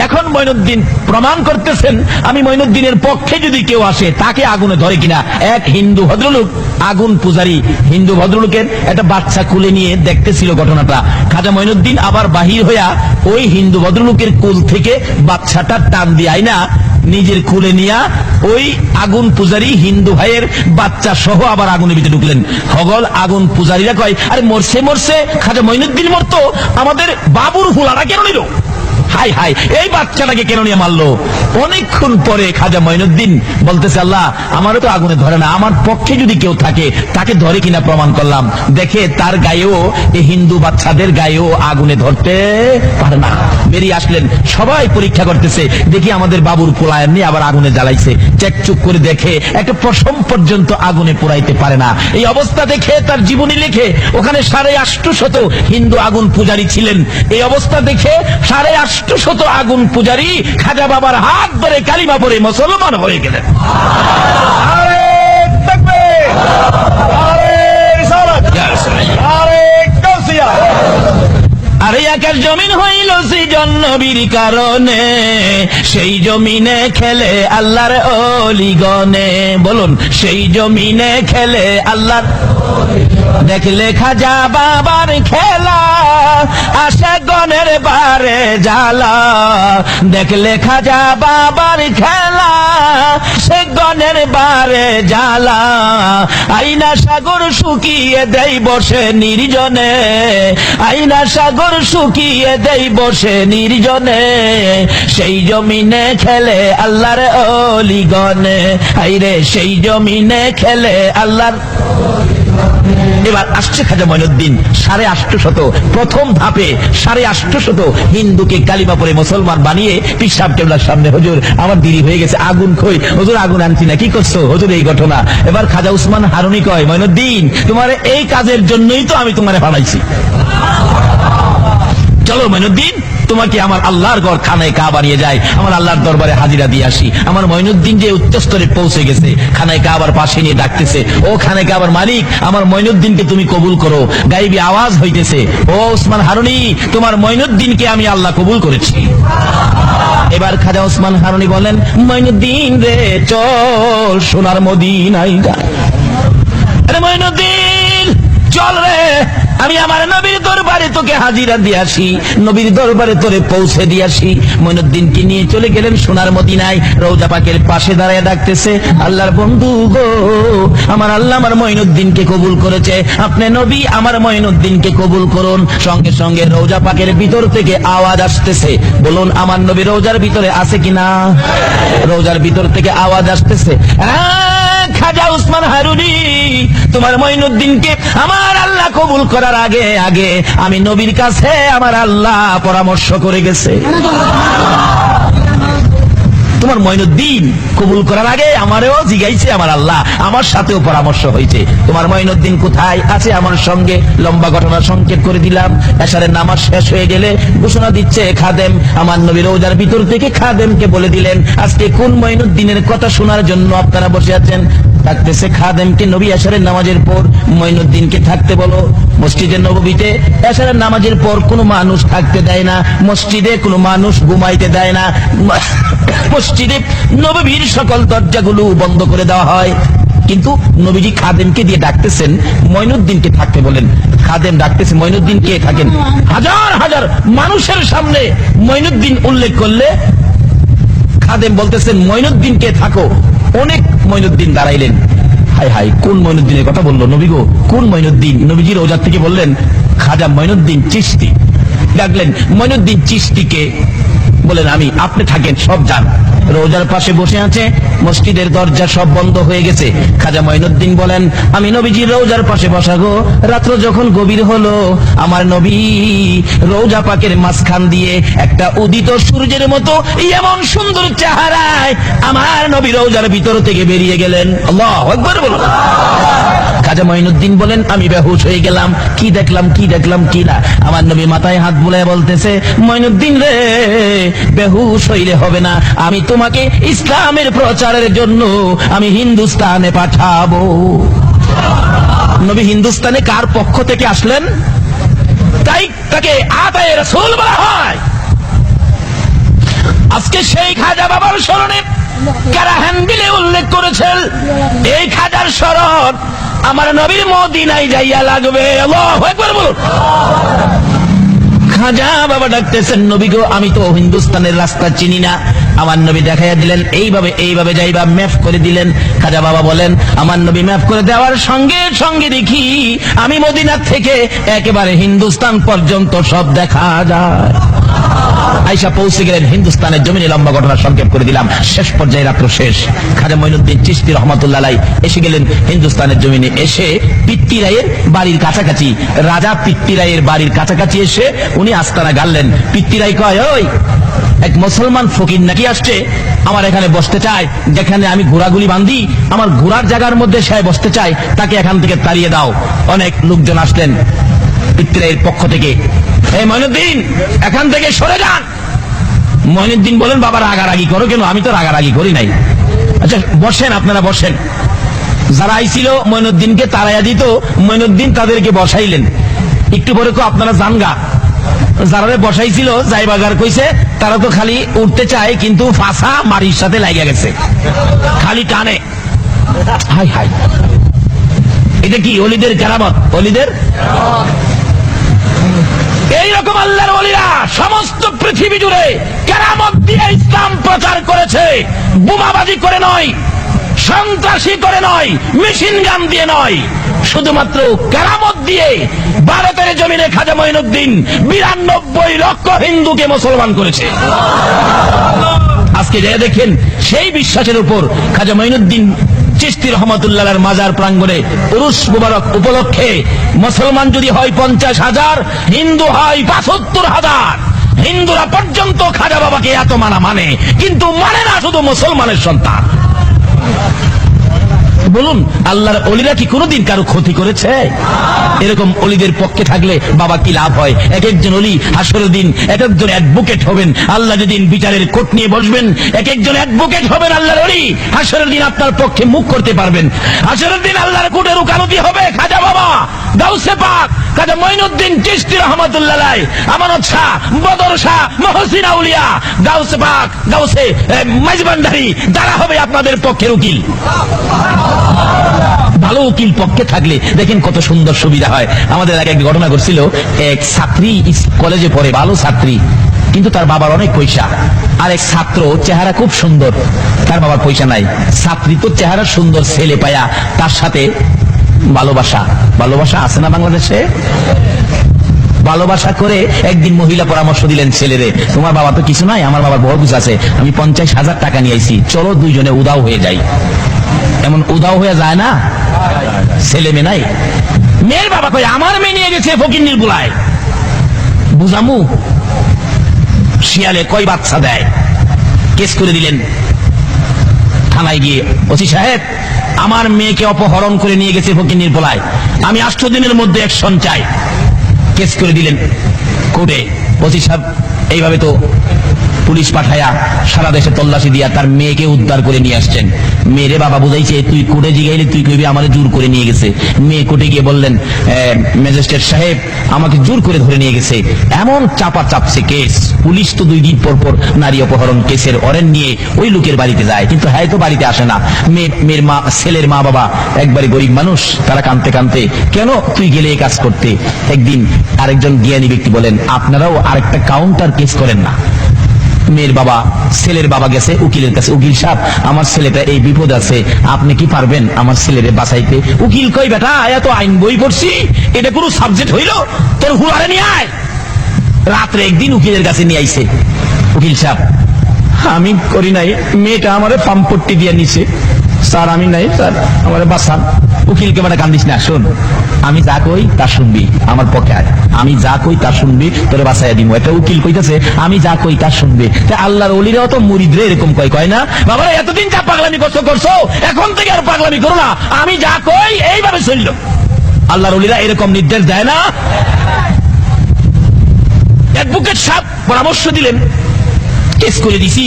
এখন মঈনুদ্দিন প্রমাণ করতেছেন, আমি মঈনুদ্দিনের পক্ষে যদি কেউ আসে, তাকে আগুনে ধরে কিনা। এক হিন্দু ভদ্রলোক, আগুন পূজারী হিন্দু ভদ্রলোকের একটা বাচ্চা কুলে নিয়ে দেখতেছিল ঘটনাটা। খাজা মঈনুদ্দিন আবার বাহির হইয়া ওই হিন্দু ভদ্রলোকের কুল থেকে বাচ্চাটা টান দিয়ে আইনা নিজের কুলে নিয়া ওই আগুন পূজারী হিন্দু ভাইয়ের বাচ্চা সহ আবার আগুনের ভিতরে ঢুকলেন। হগল আগুন পূজারীরা কয়, আরে মরছে মরছে, খাজা মঈনুদ্দিন মরতো, আমাদের বাবুর হুলাটা কেন নিল? হাই হাই, এই বাচ্চাটাকে কেন নিয়ে মারলো? অনেকক্ষণ পরে খাজা মঈনুদ্দিন বলতেছে, আল্লাহ, আমারও তো আগুনে ধরে না, আমার পক্ষে যদি কেউ থাকে তাকে ধরে কিনা প্রমাণ করলাম। দেখে তার গায়েও, এই হিন্দু বাচ্চাদের গায়েও আগুনে ধরতে পারে না। বেরিয়ে আসলেন, সবাই পরীক্ষা করতেছে, দেখি আমাদের বাবুর পোলায়ন নিয়ে আবার আগুনে জ্বালাইছে। চেকচুক করে দেখে একটা পশম পর্যন্ত আগুনে পোড়াইতে পারে না। এই অবস্থা দেখে তার জীবনী লিখে, ওখানে 850 হিন্দু আগুন পূজারী ছিলেন। এই অবস্থা দেখে 850 আগুন পূজারী খাজা বাবার হাত ধরে কালিমা পড়ে মুসলমান হয়ে গেলেন। আরে আকাশ জমিন হইল সৃজন নবীর কারণে, সেই জমিনে খেলে আল্লাহর ওলিগণে। বলুন, সেই জমিনে খেলে আল্লাহর। দেখলে খাজা বাবার খেলা, আসে গনের বারে জ্বালা। দেখলে খাজা বাবার খেলা, সে গনের বারে জ্বালা। আইনা সাগর শুকিয়ে দেয় বসে নির্জনে, আইনা সাগর শুকিয়ে দেই বসে নির্জনে, সেই জমিনে খেলে আল্লাহর অলিগণে, হাইরে সেই জমিনে খেলে আল্লাহর। এবার আসছে খাজা মঈনুদ্দিন 850 প্রথম ধাপে 850 হিন্দুকে কালিমা পড়ে মুসলমান বানিয়ে পীর সাহেব কেবলার সামনে, হুজুর আমার দেরি হয়ে গেছে, আগুন কই? হুজুর আগুন আনছি না। কি করছো? হুজুর এই ঘটনা। এবার খাজা উসমান হারুনি কয়, মঈনুদ্দিন তোমার এই কাজের জন্যই তো আমি তোমারে বানাইছি, চলো মঈনুদ্দিন তোমাকে আমার আল্লাহর ঘর খানায় কাবা নিয়ে যায়, আমার আল্লাহর দরবারে হাজিরা দিয়ে আসি। আমার মঈনুদ্দিন যে উচ্চস্তরে পৌঁছে গেছে, খানায় কাবার পাশে নিয়ে ডাকতেছে, ও খানায় কাবার মালিক, আমার মঈনুদ্দিনকে তুমি কবুল করো। গায়েবী আওয়াজ হইতেছে, ও উসমান হারুনি, তোমার মঈনুদ্দিনকে আমি আল্লাহ কবুল করেছি। এবার খাজা উসমান হারুনি বলেন, মঈনুদ্দিন রে চল সোনার মদিনায় যা। আরে মঈনুদ্দিন চল রে, আমি আমার নবীর দরবারে তোকে হাজিরা দিয়ে আসি, নবীর দরবারে তোরে পৌঁছে দিয়ে আসি। মঈনুদ্দিনকে নিয়ে চলে গেলেন সোনার মদিনায়। রওজা পাকের পাশে দাঁড়িয়ে ডাকতেছে, আল্লাহর বন্ধু গো, আমার আল্লাহ আমার মঈনুদ্দিনকে কবুল করেছে, আপনি নবী আমার মঈনুদ্দিনকে কবুল করুন। সঙ্গে সঙ্গে রওজা পাকের ভিতর থেকে আওয়াজ আসতেছে, বলুন আমার নবী রওজার ভিতরে আছে কিনা? রওজার ভিতর থেকে আওয়াজ আসতেছে, খাজা উসমান হারুনি, তোমার মঈনুদ্দিনকে আমার আল্লাহ কবুল করার আগে আগে আমি নবীর কাছে আমার আল্লাহ পরামর্শ করে গেছে। তোমার মঈনুদ্দিন কবুল করার আগে আমারও জিগাইছে আমার আল্লাহ, আমার সাথেও পরামর্শ হয়েছে। তোমার মঈনুদ্দিন কোথায় আছে? আমার সঙ্গে। লম্বা ঘটনা সংক্ষেপ করে দিলাম। এশারের নামাজ শেষ হয়ে গেলে ঘোষণা দিচ্ছে খাদেম, আমার নবী রওজার ভিতর থেকে খাদেমকে বলে দিলেন, আজকে কোন মঈনুদ্দিনের কথা শোনার জন্য আপনারা বসে আছেন? থাকতেছে খাদেমকে, নবী এশারের নামাজের পর মঈনুদ্দিনকে থাকতে বলো। মসজিদে নববীতে এশারের নামাজের পর কোনো মানুষ থাকতে দেয় না, মসজিদে কোনো মানুষ ঘুমাইতে দেয় না, মসজিদে নববীর সকল দরজাগুলো বন্ধ করে দেওয়া হয়। কিন্তু নবীজি খাদেমকে দিয়ে ডাকতেছেন, মঈনুদ্দিনকে থাকতে বলেন। খাদেম ডাকতেছে, মঈনুদ্দিন কে থাকেন? হাজার হাজার মানুষের সামনে মঈনুদ্দিন উল্লেখ করলে খাদেম বলতেছেন, মঈনুদ্দিন কে থাকো। অনেক মঈনুদ্দিন দাঁড়াইলেন। হাই হাই, কোন মঈনুদ্দিনের কথা বললো নবী গো? কোন মঈনুদ্দিন? নবীজি রওজার থেকে বললেন, খাজা মঈনুদ্দিন চিশতি। ডাকলেন, মঈনুদ্দিন চিশতিকে বলেন আমি, আপনি থাকেন, সব যান। রোজার পাশে বসে আছে, মসজিদের দরজা সব বন্ধ হয়ে গেছে। খাজা মঈনুদ্দিন বলেন, আমি নবীজি রোজার পাশে বসা গো। রাত্র যখন গভীর হলো, আমার নবী রোজা পাকের মাঝখান দিয়ে একটা উদিত সূর্যের মতো এমন সুন্দর চেহারায় আমার নবী রোজার ভিতর থেকে বেরিয়ে গেলেন। আল্লাহু আকবার বলুন। খাজা মঈনুদ্দিন বলেন, আমি বেহুশ হয়ে গেলাম, কি দেখলাম কি দেখলাম কি না। আমার নবী মাথায় হাত বুলায় বলতেছে, মঈনুদ্দিন রে, বেহুশ হইলে হবে না, আমি তোমাকে ইসলামের প্রচারের জন্য আমি হিন্দুস্তানে পাঠাবো। নবী হিন্দুস্তানে কার পক্ষ থেকে আসলেন? তাই তাকে আতায়ে রাসূল বলা হয়। আজকে সেই খাজা বাবার স্মরণে কারাহান্দিলে উল্লেখ করেছেন, এই খাজার স্মরণ আমার নবীর মদিনায় যাইয়া লাগবে। আল্লাহু আকবার বলুন। খাজা বাবা ডাকতেছেন, নবী গো, আমি তো হিন্দুস্তানের রাস্তা চিনি না। আমার নবী দেখাইয়া দিলেন, এইভাবে এইভাবে যাইবা, ম্যাপ করে দিলেন। খাজা বাবা বলেন, আমার নবী ম্যাপ করে দেওয়ার সঙ্গে সঙ্গে দেখি আমি মদিনার থেকে একেবারে হিন্দুস্তান পর্যন্ত সব দেখা যায়। আয়েশা পৌঁছে গেলেন হিন্দুস্তানের জমিনে। লম্বা ঘটনা সংক্ষেপ করে দিলাম। শেষ পর্যায়ে রাত্র শেষ। খাজা মঈনুদ্দিন চিশতি রহমাতুল্লাহ আলাইহি এসে গেলেন হিন্দুস্তানের জমিনে। এসে পিত্তিরায়ের বাড়ির কাছাকাছি, রাজা পিত্তিরায়ের বাড়ির কাছাকাছি এসে উনি আস্তানা গাড়লেন। পিত্তিরাই কয়, ওই এক মুসলমান ফকির নাকি আসছে, আমার এখানে বসতে চায়, যেখানে আমি ঘোড়াগুলি বাঁধি আমার ঘোড়ার জায়গার মধ্যে সে বসতে চায়, তাকে এখান থেকে তাড়িয়ে দাও। অনেক লোকজন আসলেন পিত্তিরায়ের পক্ষ থেকে, এই মঈনুদ্দিন এখান থেকে সরে যান। মঈনুদ্দিন বলেন, বাবা রাগারাগি করো কেন? আমি তো রাগারাগি করি নাই। আচ্ছা বসেন, আপনারা বসেন। যারা আইছিল মঈনুদ্দিনকে তাড়াইয়া দিত, মঈনুদ্দিন তাদেরকে বসাইলেন। একটু পরে কো আপনারা জানগা। যারা বসাইছিল যাই বাগার কইছে, তারা তো খালি উঠতে চায়, কিন্তু ফাঁসা মারির সাথে লাগিয়া গেছে, খালি টানে। হাই হাই, এটা কি ওলিদের কেরামত? ওলিদের এইরকম আল্লাহর ওলিরা সমস্ত পৃথিবী জুড়ে কেরামত দিয়ে ইসলাম প্রচার করেছে, বোমাবাজি করে নয়। সন্ত্রাসী করে নয়, মেশিন গান দিয়ে নয়, শুধুমাত্র কেরামত দিয়ে ভারতের জমিনে খাজা মঈনুদ্দিন 92 লক্ষ হিন্দুকে মুসলমান করেছে। আজকে যা দেখেন সেই বিশ্বাসের উপর খাজা মঈনুদ্দিন চিশতি রহমাতুল্লাহর মাজার প্রাঙ্গণে উরুস মুবারক উপলক্ষে মুসলমান যদি হয় 50,000, হিন্দু হয় 75,000, হিন্দুরা পর্যন্ত খাজা বাবাকে এত মানে, কিন্তু মানে না শুধু মুসলমানের সন্তান। বলুন, আল্লাহর ওলিরা কি কোনোদিন কারো ক্ষতি করেছে? এরকম ওলিদের পক্ষে থাকলে বাবা কি লাভ হয়? এক একজন ওলি হাসরের দিন এক একজন অ্যাডভোকেট হবেন। আল্লাহ যেদিন বিচারের কোর্ট নিয়ে বসবেন, এক একজন অ্যাডভোকেট হবেন আল্লাহর ওলি। হাসরের দিন আপনার পক্ষে মুখ করতে পারবেন। হাসরের দিন আল্লাহর কোর্টের উকালতি হবে খাজা বাবা, গাউসে পাক, খাজা মঈনুদ্দিন চিশতি রাহমাতুল্লাহ আলাইহি, আমানত শাহ, বদর শাহ, মহসিন আউলিয়া, গাউসে পাক, গাউসে মাইজবান্ডারি, যারা হবে আপনাদের পক্ষের উকিল। ভালো উকিল পক্ষে থাকলে দেখেন কত সুন্দর সুবিধা হয়। আমাদের আগে এক ঘটনা ঘটছিল, এক ছাত্রী কলেজে পড়ে, ভালো ছাত্রী, কিন্তু তার বাবার অনেক পয়সা। আর এক ছাত্র চেহারা খুব সুন্দর, তার বাবার পয়সা নাই। ছাত্রী তো চেহারা সুন্দর, ছেলে পায়া তার সাথে ভালোবাসা আছে না বাংলাদেশে? ভালোবাসা করে একদিন মহিলা পরামর্শ দিলেন ছেলেরে, তোমার বাবা তো কিছু নাই, আমার বাবার বড় কিছু আছে, আমি 50,000 টাকা নিয়ে আইছি, চলো দুইজনে উদাও হয়ে যাই। এমন উদাও হয়ে যায় না, ছেলে মেয়ে নাই। মেয়ের বাবা কই, আমার মেয়ে নিয়ে গেছে ফকিন্নির বুলায়, বুঝামু শিয়ালে কয় বাচ্চা দেয়। কেস করে দিলেন থানায় গিয়ে, ওসি সাহেব আমার মেয়েকে অপহরণ করে নিয়ে গেছে ফকিন্নির বুলায়, আমি 8 দিনের মধ্যে অ্যাকশন চাই। কেস করে দিলেন কোর্টে। ওসি সাহেব এইভাবে তো পুলিশ পাঠায়া সারা দেশে তল্লাশি দিয়া তার মেয়েকে উদ্ধার করে নিয়ে আসছেন। মেয়েরে বাবা বুঝাইছে, তুই কোর্টে জিগাইলে তুই কইবি আমারে জোর করে নিয়ে গেছে। মেয়ে কোর্টে গিয়ে বললেন, ম্যাজিস্ট্রেট সাহেব আমাকে জোর করে ধরে নিয়ে গেছে। এমন চাপা চাপছে কেস, পুলিশ তো 2 দিন পর পর নারী অপহরণ কেসের অরেন নিয়ে ওই লোকের বাড়িতে যায়, কিন্তু হ্যাঁ তো বাড়িতে আসে না। মেয়ের মা, ছেলের মা বাবা একবারে গরিব মানুষ, তারা কাঁদতে কাঁদতে, কেন তুই গেলে এই কাজ করতে? একদিন আরেকজন জ্ঞানী ব্যক্তি বলেন, আপনারাও আরেকটা কাউন্টার কেস করেন না। মেয়ের বাবা, ছেলের বাবা গেছে উকিলের কাছে, উকিল সাহেব আমার ছেলেটা এই বিপদ আছে, আপনি কি পারবেন আমার ছেলেরে বাঁচাইতে? উকিল কই, বেটা এত আইন বই পড়ছি, এটা কোনো সাবজেক্ট হইল? তোর হুড়ারে নিয়ে আয়। রাত্রে একদিন উকিলের কাছে নিয়ে আইছে। উকিল সাহেব, আমি করি নাই, মেয়েটা আমারে পাম্পট্টি দিয়ে নিছে স্যার, আমি নাই স্যার, আমারে বাঁচান। উকিলকে মানে কান্দিস না, শোন আমি যা কই তা শুনবি, আমার পক্ষে আয়, আমি যা কই তা শুনবি, তোরে বাঁচাইয়া দিব। একটা উকিল কইতাছে আমি যা কই তা শুনবি। আল্লাহর ওলিরাও তো মুরিদরে এরকম কয় না? বাবা এতদিন যা পাগলামি করছো, এখন থেকে আর পাগলামি করো না, আমি যা কই এইভাবে চলল। আল্লাহর ওলিরা এরকম নির্দেশ দেয় না? অ্যাডভোকেট সাহেব পরামর্শ দিলেন, কেস করে দিছি,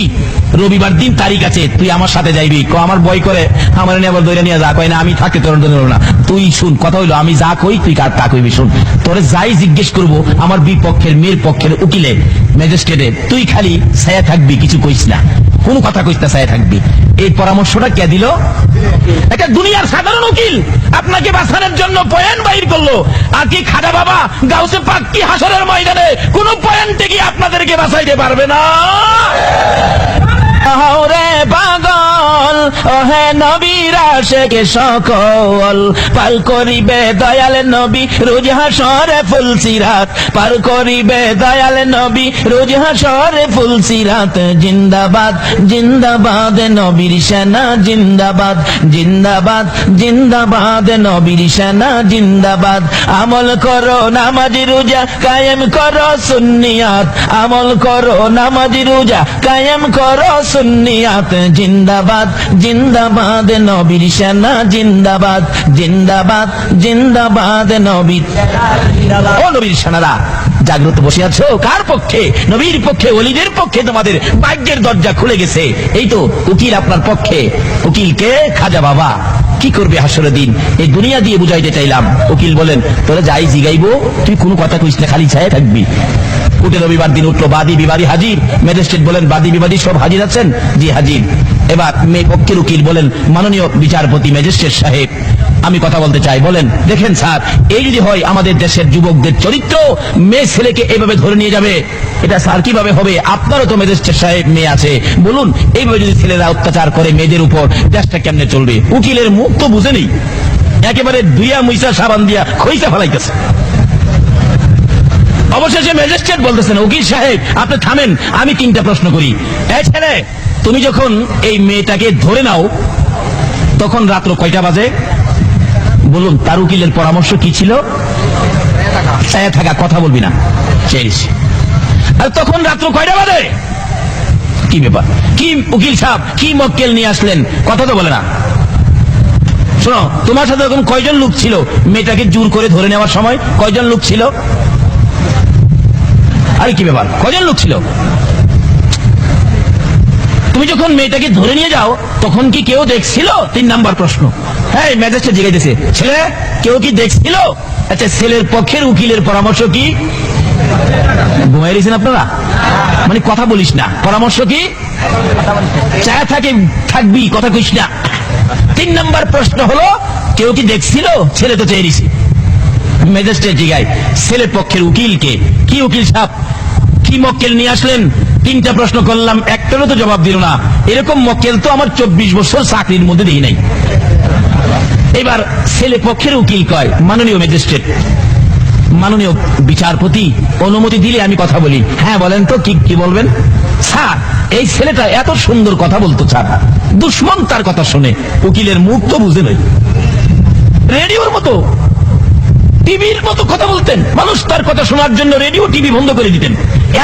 রবিবার দিন তারিখ আছে, তুই আমার সাথে যাইবি। আমার ভয় করে, আমার নিয়ে আবার দৈরা নিয়ে যা কয় না, আমি থাকতে তোর না। তুই শুন, কথা হইলো আমি যা কই তুই তা কইবি। শুন, তোরে যাই জিজ্ঞেস করবো আমার বিপক্ষের মেয়ের পক্ষের উকিলে ম্যাজিস্ট্রেটে, তুই খালি ছায়া থাকবি, কিছু কইস না, কোনো কথা কইস না, ছায়া থাকবি। এই পরামর্শটা কে দিল? একটা দুনিয়ার সাধারণ উকিল আপনাকে বাঁচানোর জন্য পয়েন্ট বাইর করলো। আর কি খাজা বাবা, গাউসে পাক কি হাসরের ময়দানে কোন পয়েন্টে কি আপনাদেরকে বাঁচাইতে পারবে না? ওরে পাগল ওহে নবীর আশিক সকল, পার করিবে দয়াল নবী রোজ হাসরে ফুলসিরাত, পার করিবে দয়াল নবী রোজ হাসরে ফুলসিরাত। জিন্দাবাদ জিন্দাবাদ নবীর সেনা, জিন্দাবাদ জিন্দাবাদ জিন্দাবাদ নবীর সেনা, জিন্দাবাদ। আমল করো নামাজ রোজা কায়েম করো সুন্নিয়াত, আমল করো নামাজ রোজা কায়েম করো সুন্নিয়াত। জিন্দাবাদ জিন্দাবাদ নবীর সেনা, জিন্দাবাদ জিন্দাবাদ জিন্দাবাদ নবীর। ও নবীর সেনারা জাগ্রত বসে আছো কার পক্ষে? নবীর পক্ষে, ওলিদের পক্ষে। তোমাদের ভাগ্যের দরজা খুলে গেছে। এই তো উকিল আপনার পক্ষে। উকিলকে খাজা বাবা কি করবে হাসরের দিন, এই দুনিয়া দিয়ে বুঝাইতে চাইলাম। উকিল বলেন, তোরা যাই জিগাইবো তুই কোনো কথা কইস না, খালি ছায়া থাকবি। উঠে রবিবার দিন উঠলো, বাদী বিবাদী হাজির। ম্যাজিস্ট্রেট বলেন, বাদী বিবাদী সব হাজির আছেন? জি হাজির। এবার মেয়ে পক্ষের উকিল বলেন, মাননীয় বিচারপতি ম্যাজিস্ট্রেট সাহেব, আমি কথা বলতে চাই। বলেন, দেখেন স্যার, এই যদি হয় আমাদের দেশের যুবকদের চরিত্র, মেয়ে ছেলেকে এইভাবে ধরে নিয়ে যাবে, এটা স্যার কিভাবে হবে? আপনারও তো ম্যাজিস্ট্রেট সাহেব মেয়ে আছে, বলুন এইভাবে যদি ছেলেরা অত্যাচার করে মেয়েদের উপর, দেশটা কেমনে চলবে? উকিলের মুখ তো বুঝে নেই, একেবারে ধুইয়া মুইসা সাবান দিয়া খইসা ফেলাইতেছে। অবশেষে ম্যাজিস্ট্রেট বলতেছেন, উকিল সাহেব আপনি থামেন, আমি 3টা প্রশ্ন করি। এই ছেলে, তুমি যখন এই মেয়েটাকে ধরে নাও তখন রাত্র কয়টা বাজে? বলুন। তার উকিলের পরামর্শ কি ছিল? চায়া থাকা, কথা বলবি না, চেয়েছি। আর তখন রাত্র কয়টা বাজে? কি ব্যাপার? কি উকিল সাহেব, কি মক্কেল নিয়ে আসলেন? কথা তো বলে না। শোনো, তোমার সাথে তখন কয়জন লোক ছিল মেয়েটাকে জোর করে ধরে নেওয়ার সময়? কয়জন লোক ছিল? আরে কি ব্যাপার, কয়জন লোক ছিল? তুমি যখন মেয়েটাকে ধরে নিয়ে যাও তখন কি কেউ দেখছিল? 3 নাম্বার প্রশ্ন। হ্যাঁ, ম্যাজিস্ট্রেট জিজ্ঞাসা, ছেলে কেউ কি দেখছিল? আচ্ছা, ছেলের পক্ষের উকিলের পরামর্শ কি? ঘুমাই রয়েছেন আপনারা, মানে কথা বলিস না। পরামর্শ কি? চায়া থাকবি, কথা কইস না। 3 নাম্বার প্রশ্ন হলো, কেউ কি দেখছিল? ছেলে তো চেয়ে দিছে। ম্যাজিস্ট্রেট জিগায় ছেলের পক্ষের উকিলকে, কি উকিল সাহেব কি মক্কেল নিয়ে আসলেন? 3টা প্রশ্ন করলাম, একটারও তো জবাব দিল না। এরকম মক্কেল তো আমার 24 বছর চাকরির মধ্যে দেখি নাই। এবার ছেলে পক্ষের উকিল কয়, মাননীয় ম্যাজিস্ট্রেট, মাননীয় বিচারপতি, অনুমতি দিলে আমি কথা বলি। হ্যাঁ বলেন তো, কি বলবেন? স্যার, এই ছেলেটা এত সুন্দর কথা বলতো স্যার, দুশ্মন তার কথা শুনে। উকিলের মুখ তো বুঝে নই, রেডিওর মতো, টিভির মতো কথা বলতেন। মানুষ তার কথা শোনার জন্য রেডিও টিভি বন্ধ করে দিতেন,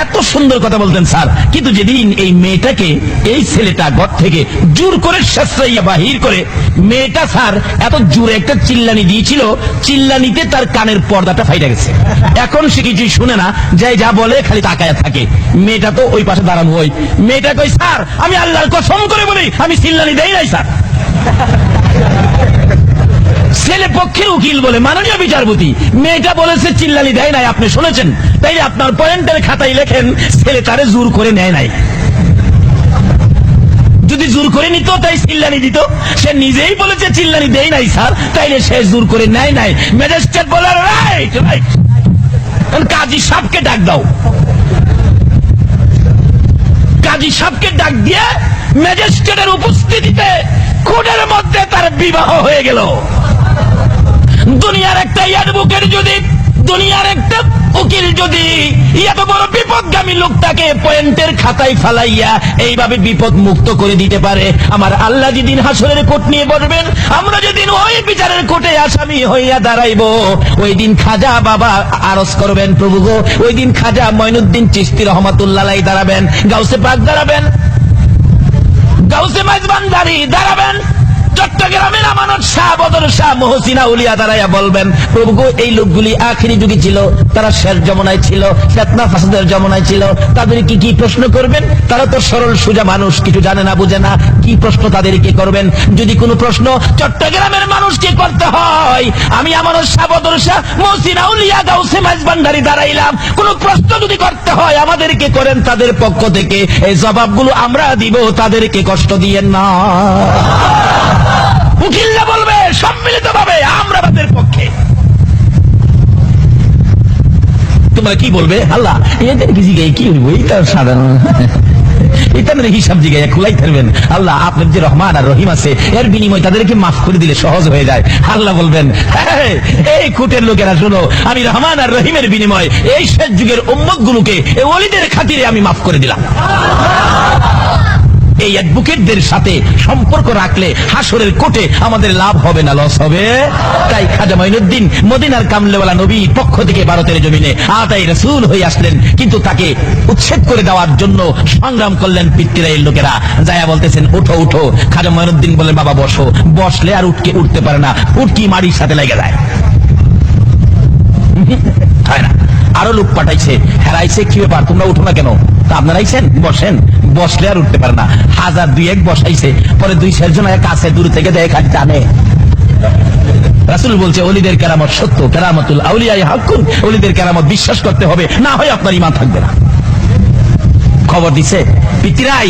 এত সুন্দর কথা বলতেন স্যার। কিন্তু যেদিন এই মেয়েটাকে এই ছেলেটা ঘর থেকে জোর করে শাস্ত্রাইয়া বাহির করে, মেয়েটা স্যার এত জোরে একটা চিল্লানি দিয়েছিল, চিল্লানিতে তার কানের পর্দাটা ফাইটা গেছে। এখন সে কিছুই শুনে না, যাই যা বলে খালি তাকায়া থাকে। মেয়েটা তো ওই পাশে দাঁড়ানো হয়। মেয়েটা কই, স্যার আমি আল্লাহর কসম করে বলি আমি চিল্লানি দেই নাই স্যার। ছেলে পক্ষের উকিল বলে, মাননীয় বিচারপতি, মেয়েটা বলেছে চিল্লানি দেয় নাই, আপনি শুনেছেন, তাই আপনার পয়েন্টের খাতায় লেখেন ছেলে তারে জোর করে নেয় নাই। যদি জোর করে নিত তাই চিল্লানি দিত। সে নিজেই বলেছে চিল্লানি দেয় নাই স্যার, তাইলে সে জোর করে নেয় নাই। ম্যাজিস্ট্রেট বলে, রাইট রাইট, কাজী সাহেবকে ডাক দাও। কাজী সাহেবকে ডাক দিয়ে ম্যাজিস্ট্রেটের উপস্থিতিতে কোর্টের মধ্যে তার বিবাহ হয়ে গেল। দুনিয়ার একটা অ্যাডভোকেট যদি, দুনিয়ার একটা উকিল যদি এত বড় বিপদগামী লোকটাকে পয়েন্টের খাতায় ফালাইয়া এইভাবে বিপদ মুক্ত করে দিতে পারে, আমার আল্লাহ যেদিন হাসরের কোর্ট নিয়ে বসবেন, আমরা যেদিন ওই বিচারের কোর্টে আসামি হইয়া দাঁড়াইব, ওই দিন খাজা বাবা আরজ করবেন, প্রভু গো, ওই দিন খাজা মঈনুদ্দিন চিশতি রহমাতুল্লাহ আলাইহি দাঁড়াবেন, গাউসে পাক দাঁড়াবেন, গাউসে মাইজবান্দারি দাঁড়াবেন, চট্টগ্রামের আমানত শাহ, বদর শাহ, মহসিনা উলিয়া দাঁড়াইয়া বলবেন, প্রভু গো, এই লোকগুলি আখিরি যুগে ছিল, তারা শেষ জমানায় ছিল, ফিতনা ফাসাদের জমানায় ছিল, তাদেরকে কি প্রশ্ন করবেন? তারা তো সরল সোজা মানুষ, কিছু জানে না, বুঝে না, কি প্রশ্ন তাদেরকে করবেন? যদি কোনো প্রশ্ন চট্টগ্রামের মানুষকে করতে হয়, আমি আমানত শাহ, বদর শাহ, মহসিনা উলিয়া, গাউসে মাইজবান্দারি দাঁড়াইলাম, কোনো প্রশ্ন যদি করতে হয় আমাদেরকে করেন তাদের পক্ষ থেকে, এই জবাবগুলো আমরা দিব, তাদেরকে কষ্ট দিয়েন না। উকিলরা বলবে সম্মিলিতভাবে, আমরা তাদের পক্ষে। তোমরা কি বলবে? আল্লাহ এদের কি জিগাই কি হইব? এইটা সাধারণ, এটা হিসাব জিগাই খোলাই থাকবেন। আল্লাহ আপনার যে রহমান আর রহিম আছে, এর বিনিময় তাদেরকে মাফ করে দিলে সহজ হয়ে যায়। আল্লাহ বলবেন, এই কুটের লোকেরা শোনো, আমি রহমান আর রহিমের বিনিময় এই শেষ যুগের উম্মত গুলোকে এই ওলিদের খাতিরে আমি মাফ করে দিলাম। এই অ্যাডভোকেটদের সাথে সম্পর্ক রাখলে হাসরের কোর্টে আমাদের লাভ হবে না লস হবে? তাই খাজা মঈনুদ্দিন মদিনার কামলেওয়ালা নবী পক্ষ থেকে ভারতের জমিনে আতাই রাসূল হয়ে আসলেন, কিন্তু তাকে উচ্ছেদ করে দেওয়ার জন্য সংগ্রাম করলেন পিতৃরাইয়ের লোকেরা। যায়া বলতেছেন, উঠো উঠো। খাজা মঈনুদ্দিন বলেন, বাবা বসো। বসলে আর উঠতে পারে না, উটকি মাটির সাথে লেগে যায়, হয় না। আরো লোক পাঠাইছে, হেরাইছে, কি ব্যাপার তোমরা উঠো না কেন? তা আপনারা আইছেন, বসেন। বসলে আর উঠতে পারে না, 1000-2-1 বসাইছে, পরে 2-4 জন কাছে দূর থেকে দেয়, খালি টানে। রাসূল বলছে, ওলিদের কেরামত সত্য, কেরামতুল আউলিয়ায়ে হাক্কুন, ওলিদের কেরামত বিশ্বাস করতে হবে, না হয় আপনার ঈমান থাকবে না। খবর দিছে পিতৃরাই,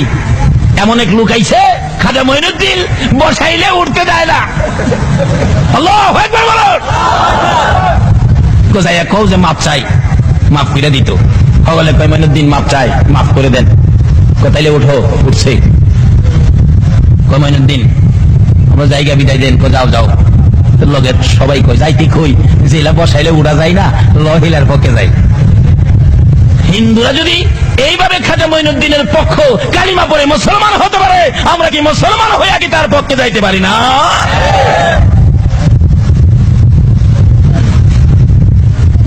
এমন এক লোক আইছে খাজা মঈনুদ্দিন বসাইলে উঠতে দেয় না। আল্লাহু আকবার বলুন। গোজাইয়া কও যে মাপ চাই, মাফ করে দিত। হগলে কয় মঈনুদ্দিন মাপ চাই, মাফ করে দেন। কোথাইলে উঠো, উঠছে। কয় মঈনুদ্দিন আমরা জায়গা বিদায় দেন। যাও যাও। লগের সবাই কয় যাইতে কই, জেলা বসাইলে উড়া যায় না, লহিলার পক্ষে যাই। হিন্দুরা যদি এইভাবে খাজা মঈনুদ্দিনের পক্ষ কালিমা পড়ে মুসলমান হতে পারে, আমরা কি মুসলমান হয়ে কি তার পক্ষে যাইতে পারি না?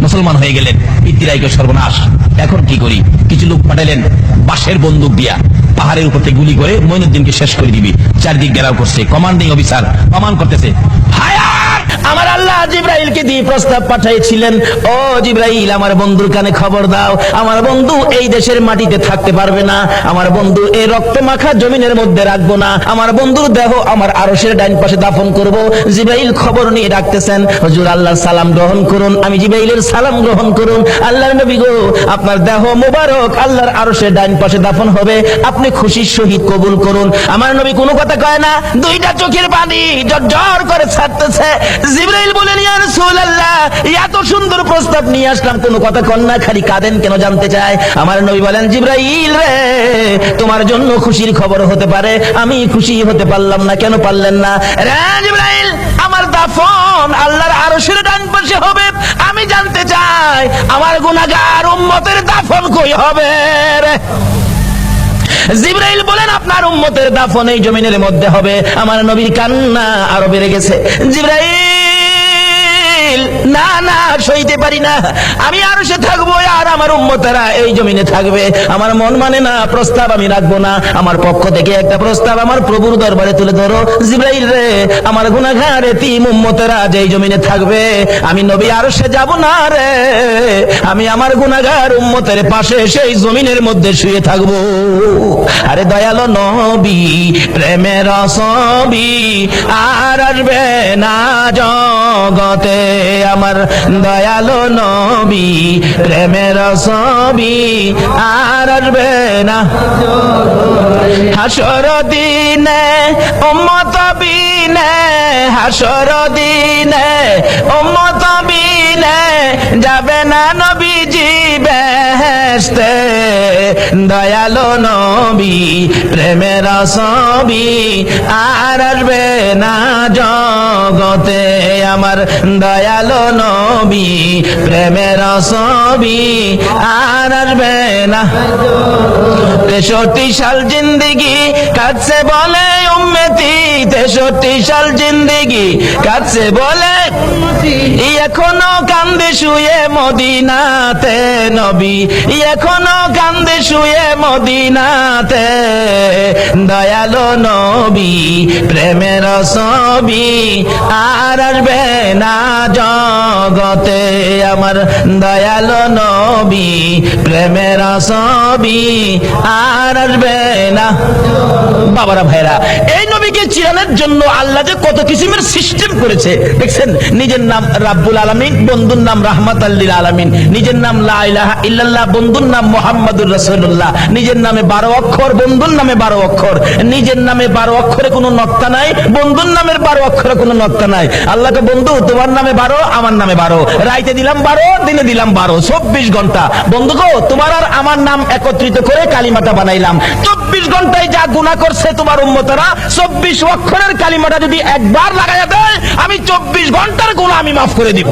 মুসলমান হয়ে গেলেন, পিতৃরাইকে সর্বনাশ। এখন কি করি? কিছু লোক পাঠালেন বাঁশের বন্দুক দিয়া পাহাড়ের উপর থেকে গুলি করে মঈনুদ্দিনকে শেষ করে দিবি। চারদিক ঘেরাও করছে, কমান্ডিং অফিসার কমান করতেছে। আমার আল্লাহ জিবরাইলকে দিয়ে প্রস্তাব পাঠাইছিলেন, ও জিবরাইল আমার বন্ধুর কানে খবর দাও, আমার বন্ধু এই দেশের মাটিতে থাকতে পারবে না, আমার বন্ধু এই রক্ত মাখা জমিনের মধ্যে রাখবো না, আমার বন্ধুর দেহ আমার আরশের ডাইন পাশে দাফন করব। জিবরাইল খবর নিয়ে ডাকতেছেন, হুজুর আল্লাহর সালাম গ্রহণ করুন। আমি জিবরাইলের সালাম গ্রহণ করুন। আল্লাহর নবী গো, আপনার দেহ মোবারক আল্লাহর আরশের ডাইন পাশে দাফন হবে, আপনি খুশির সহিত কবুল করুন। আমার নবী কোনো কথা কয় না, দুইটা চোখের পানি ঝরঝর করে ছাড়তেছে। জিবরাইল বলেন, ইয়া রাসূলুল্লাহ, এত সুন্দর প্রস্তাব নিয়ে আসলাম, কোনো কথা কন না, খালি কাঁদেন কেন জানতে চাই। আমার নবী বলেন, জিবরাইল রে, তোমার জন্য খুশির খবর হতে পারে, আমি খুশি হতে পারলাম না, কেন পারলেন না? রে জিবরাইল, আমার দাফন আল্লাহর আরশের ডান পাশে হবে, আমি জানতে চাই আমার গুনাহগার উম্মতের দাফন কই হবে রে? জিবরাইল বলেন, আপনার উম্মতের দাফন এই জমিনের মধ্যে হবে। আমার নবীর কান্না আরো বেড়ে গেছে। জিবরাইল, না না, সইতে পারি না, আমি আরশে থাকবো আর আমার উম্মতেরা এই জমিনে থাকবে, আমার মন মানে না, প্রস্তাব আমি রাখবো না, আমার পক্ষ থেকে একটা প্রস্তাব আমার প্রভুর দরবারে তুলে ধরো। জিবরাইল রে, আমার গুনাহগার এতিম উম্মতেরা যেই জমিনে থাকবে, আমি নবী আরশে যাব না রে, আমি আমার গুনাহগার উম্মতের পাশে সেই জমিনের মধ্যে শুয়ে থাকবো। আরে দয়ালো নবী, প্রেমের ছবি আর আসবে না জগতে, আমার দয়ালো নবী, প্রেমের ছবি আর আসবে না। হাসর দিনে উম্মত বিনে, হাসর দিনে উম্মত বিনে যাবে না নবীজি বেহেশতে, দয়ালো নবী, প্রেমের ছবি আর আসবে না জগতে, আমার দয়ালো নবী, প্রেমের ছবি আর আসবে না। 63 সাল জিন্দেগি কাটছে বলে উম্মতি, 63 সাল জিন্দেগি কাটছে বলে, এখনো কান্দে শুয়ে মদিনাতে নবী, এখনো কান্দে শুয়ে মদিনাতে, দয়ালো নবী, প্রেমের ছবি আর আসবে না জগতে, আমার দয়ালো নবী, প্রেমের ছবি আর আসবে না। বাবারা ভাইরা, এই নবীকে চিনানোর জন্য আল্লাহ যে কত কিসিমের সিস্টেম করেছে দেখছেন। নিজের নাম রাব্বুল আলামিন, বন্ধুর নাম রাহমাতাল লিল আলামিন, নিজের নাম লা ইলাহা ইল্লাল্লাহ, বন্ধুর নাম মুহাম্মাদুর রাসূলুল্লাহ, নিজের নামে 12 অক্ষর, বন্ধুর নামে 12 অক্ষর, নিজের নামে 12 অক্ষরে কোনো নক্তা নাই, বন্ধুর নামের 12 অক্ষরে কোনো নক্তা নাই। আল্লাহকে বন্ধু, তোমার নামে 12, আমার নামে 12, রাইতে দিলাম 12, দিনে দিলাম 12, 24 ঘন্টা। বন্ধু গো, তোমার আর আমার নাম একত্রিত করে কালিমাটা বানাইলাম। 24 ঘন্টায় যা গুনাহ করছে তোমার উম্মতরা, 24 অক্ষরের কালিমাটা যদি একবার লাগাইয়া দেয়, আমি 24 ঘন্টার গুনাহ আমি মাফ করে দিব।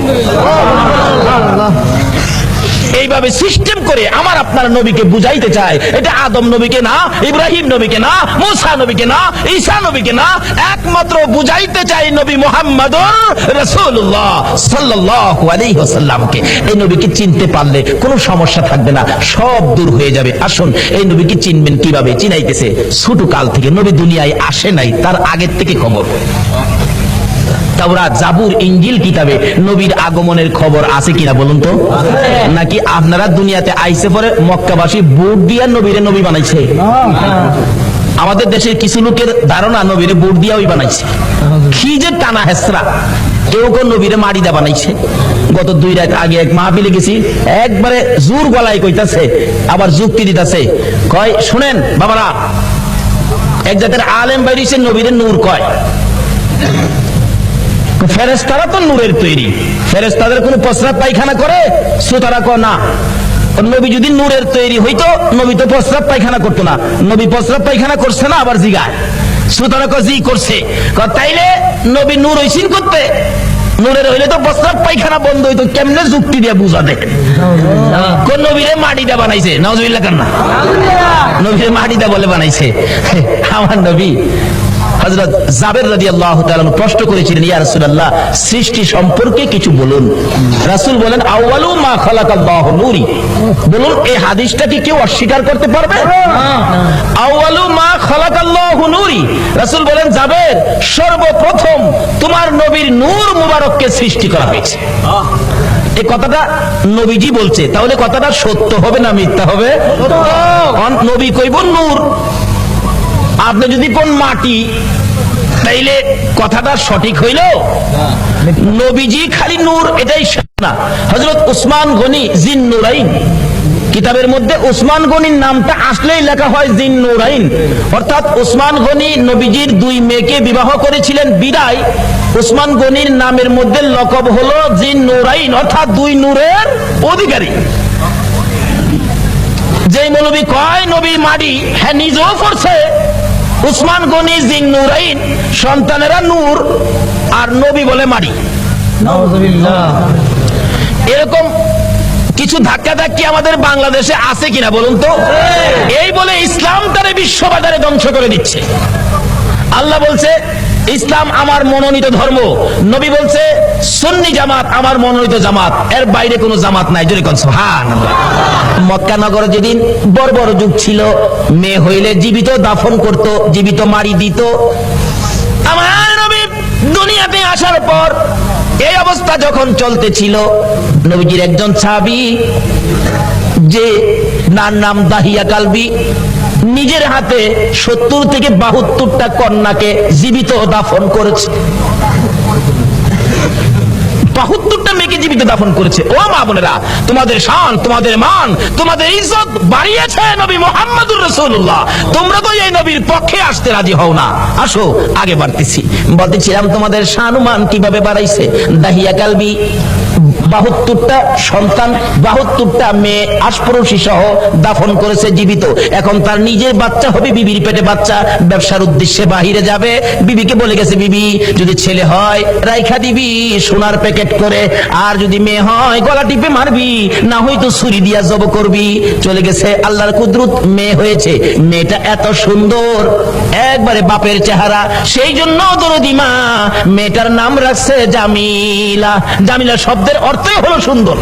এইভাবে সিস্টেম করে আমার আপনার নবীকে বুঝাইতে চায়। এটা আদম নবীকে না, ইব্রাহিম নবীকে না, মুসা নবীকে না, ঈসা নবীকে না, একমাত্র বুঝাইতে চাই নবী মুহাম্মদুর রাসূলুল্লাহ সাল্লাল্লাহু আলাইহি ওয়াসাল্লামকে। এই নবীকে চিনতে পারলে কোনো সমস্যা থাকবে না, সব দূর হয়ে যাবে। আসুন, এই নবীকে চিনবেন কিভাবে? চিনাইতেছে ছোট কাল থেকে, নবী দুনিয়ায় আসে নাই, তার আগের থেকে খবর। তাওরাত, জাবুর, ইনজিল কিতাবে নবীর আগমনের খবর আছে কিনা বলুন তো? নাকি আপনারা দুনিয়াতে আইসে পরে মক্কাবাসী বুট দিয়া নবীরে নবী বানাইছে? আমাদের দেশের কিছু লোকের ধারণা নবীরে বুট দিয়া ওই বানাইছে। কি যে টানা হেসরা! কেউ কেউ নবীরে মাড়ি দা বানাইছে। গত 2 রাত আগে এক মাহফিলে গেছি, একবারে জোর গলায় কইতাছে, আবার যুক্তি দিতাছে, কয় শুনেন বাবারা, এক জাতের আলেম বাইরিছে নবীরে নূর কয়। ফেরেশতারা তো নূরের তৈরি, ফেরেশতাদের কোনো প্রস্রাব পায়খানা করে? শ্রোতারা কয় না। নবী যদি নূরের তৈরি হইতো নবী তো প্রস্রাব পায়খানা করতো না। নবী প্রস্রাব পায়খানা করছে না? আবার জিগায়। শ্রোতারা কয় জি করছে। তাইলে নবী নূর হইছেন করতে? নূরের হইলে তো প্রস্রাব পায়খানা বন্ধ হইতো। কেমনে যুক্তি দিয়ে বুঝা দেখেন। কোন নবীরে মাটিটা বানাইছে? নাউজুবিল্লাহ কান্না। নবীরে মাটিটা বলে বানাইছে? আমার নবী হযরত জাবের রাদিয়াল্লাহু তাআলা প্রশ্ন করেছিলেন, ইয়া রাসূলুল্লাহ, সৃষ্টি সম্পর্কে কিছু বলুন। রাসূল বলেন, আউয়ালু মা খালাকাল্লাহু নূরি। বলুন, এই হাদিসটা কি কেউ অস্বীকার করতে পারবে? আউয়ালু মা খালাকাল্লাহু নূরি। রাসূল বলেন, জাবের, সর্বপ্রথম তোমার নবীর নূর মুবারককে সৃষ্টি করা হয়েছে। এই কথাটা নবীজি বলছে, তাহলে কথাটা সত্য হবে না মিথ্যা হবে? নবী কইব নূর, আপনি যদি কোন মাটি, তাইলে কথাটা সঠিক হইল? নবীজি খালি নূর এটাই না। হযরত উসমান গনি জিন্নুরাইন কিতাবের মধ্যে উসমান গনির নামটা আসলেই লেখা হয় জিন্নুরাইন, অর্থাৎ উসমান গনি নবীজির দুই মেয়েকে বিবাহ করেছিলেন বিদায় উসমান গনির নামের মধ্যে লকব হলো জিন্নুরাইন, অর্থাৎ দুই নূরের অধিকারী। যেই মৌলবী কয় নবী মাটি, হ্যাঁ নিজেও পড়ছে উসমান গনি জিন্নুরাইন, সন্তানেরা নূর, আর নবী বলে মাটি। এরকম কিছু ধাক্কা ধাক্কি আমাদের বাংলাদেশে আছে কিনা বলুন তো? এই বলে ইসলামটারে বিশ্ববাজারে ধ্বংস করে দিচ্ছে। আল্লাহ বলছে ইসলাম আমার মনোনীত ধর্ম, নবী বলছে সুন্নি জামাত আমার মনোনীত জামাত, এর বাইরে কোনো জামাত নাই। জোরে কোন সুবহানাল্লাহ। মক্কা নগরে যেদিন বর্বর যুগ ছিল, মেয়ে হইলে জীবিত দাফন করত, জীবিত মারি দিত। আমার নবী দুনিয়াতে আসার পর এই অবস্থা যখন চলতেছিল, নবীজির একজন সাহাবী, যে নাম দাহিয়া কালবি, নিজের হাতে 70 থেকে 72টা কন্যাকে জীবিত দাফন করেছে। 72টা মেয়েকে জীবিত দাফন করেছে। ও মা বোনেরা, তোমাদের শান, তোমাদের মান, তোমাদের ইজ্জত বাড়িয়েছে নবী মুহাম্মদুর রাসূলুল্লাহ। তোমরা তো এই নবীর পক্ষে আসতে রাজি হও না। আসো আগে বাড়তেছি। বলতেছিলাম তোমাদের শান মান কিভাবে বাড়াইছে। দাহিয়া কালবি 72টা সন্তান, 72টা মেয়ে আশপরশী সহ দাফন করেছে জীবিত। এখন তার নিজের বাচ্চা হবে, বিবির পেটে বাচ্চা, ব্যবসার উদ্দেশ্যে বাহিরে যাবে। বিবিকে বলে গেছে, বিবি যদি ছেলে হয় রাইখা দিবি সোনার প্যাকেট করে, আর যদি মেয়ে হয় গলা টিপে মারবি, না হয়তো ছুরি দিয়া জব করবি। চলে গেছে, আল্লাহর কুদরত মেয়ে হয়েছে। মেয়েটা এত সুন্দর, একবারে বাপের চেহারা, সেই জন্য দরদি মা মেয়েটার নাম রাখছে জামিলা। জামিলা শব্দের অর্থই হলো সুন্দর।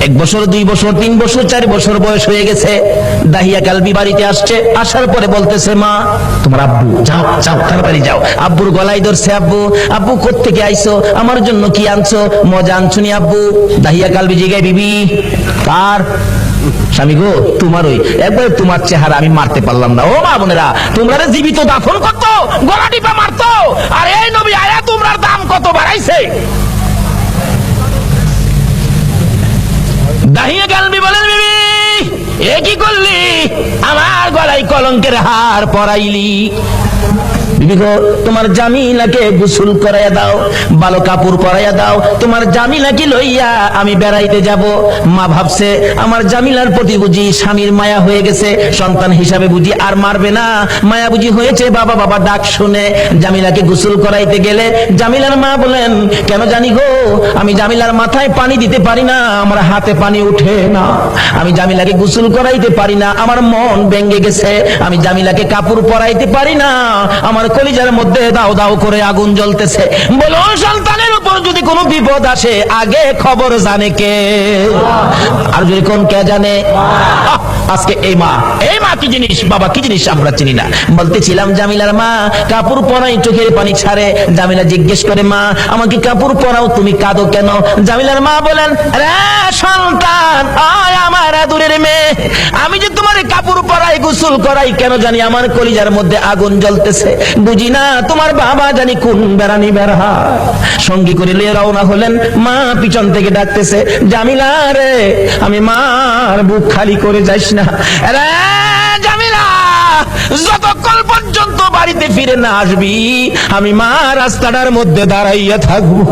1 বছর, 2 বছর, 3 বছর, 4 বছর বয়স হয়ে গেছে। দাহিয়া কালবি বাড়িতে আসছে। আসার পরে বলতেছে, মা তোমার আব্বু, যাও যাও তাড়াতাড়ি যাও। আব্বুর গলায় ধরছে, আব্বু আব্বু কোত্থেকে আইছো, আমার জন্য কি আনছো? মজা আনছুনি আব্বু। দাহিয়া কালবি জিগায়, বিবি কার? স্বামী গো তোমার। ওই একবার তোমার চেহারা আমি মারতে পারলাম না। ও মা বোনেরা, তোমরা জীবিত দাফন করতো, গলা টিপা মারতো, আর এই নবী আয়া তোমরার দাম কত বাড়াইছে। দাহিয়া কালবি বলেন, বিবি এ কি করলি? আমার গলায় কলঙ্কের হার পরাইলি। বিবি গো, তোমার জামিলাকে গোসল করাইয়া দাও, ভালো কাপড় পরাইয়া দাও, তোমার জামিলাকে লইয়া আমি বেড়াইতে যাব। মা ভাবছে আমার জামিলার প্রতি বুঝি স্বামীর মায়া হয়ে গেছে, সন্তান হিসাবে বুঝি আর মারবে না, মায়া বুঝি হয়েছে। বাবা বাবা ডাক শুনে জামিলাকে গোসল করাইতে গেলে জামিলার মা বলেন, কেন জানি গো, আমি জামিলার মাথায় পানি দিতে পারি না, আমার হাতে পানি উঠে না, আমি জামিলাকে গোসল করাইতে পারি না, আমার মন ভেঙে গেছে, আমি জামিলাকে কাপড় পরাইতে পারি না, আমার কলিজার মধ্যে দাও দাও করে আগুন জ্বলতেছে। বলো, সন্তানের উপর যদি কোনো বিপদ আসে আগে খবর জানে কে? আর যদি কোন কে জানে? আজকে এই মা কি জিনিস, বাবা কি জিনিস আমরা চিনি না। বলতেছিলাম জামিলার মা কাপড় পরাই, চোখের পানি ছাড়ে। জামিলা জিজ্ঞেস করে, মা আমাকে কাপড় পরাও, তুমি কাঁদো কেন? জামিলার মা বলেন, রে সন্তান, আয় আমার আদরের মেয়ে, আমি যে তোমার কাপড় পরাই, গোসল করাই, কেন জানি আমার কলিজার মধ্যে আগুন জ্বলতেছে। বুঝি না তোমার বাবা জানি কোন বেড়ানি বেড়া সঙ্গী করে নিয়ে রওনা হলেন। মা পিছন থেকে ডাকতেছে, জামিলা রে, আমি মার বুক খালি করে যাইস না রে জামিলা, যতক্ষণ পর্যন্ত বাড়িতে ফিরে না আসবি আমি মা রাস্তাটার মধ্যে দাঁড়াইয়া থাকবো।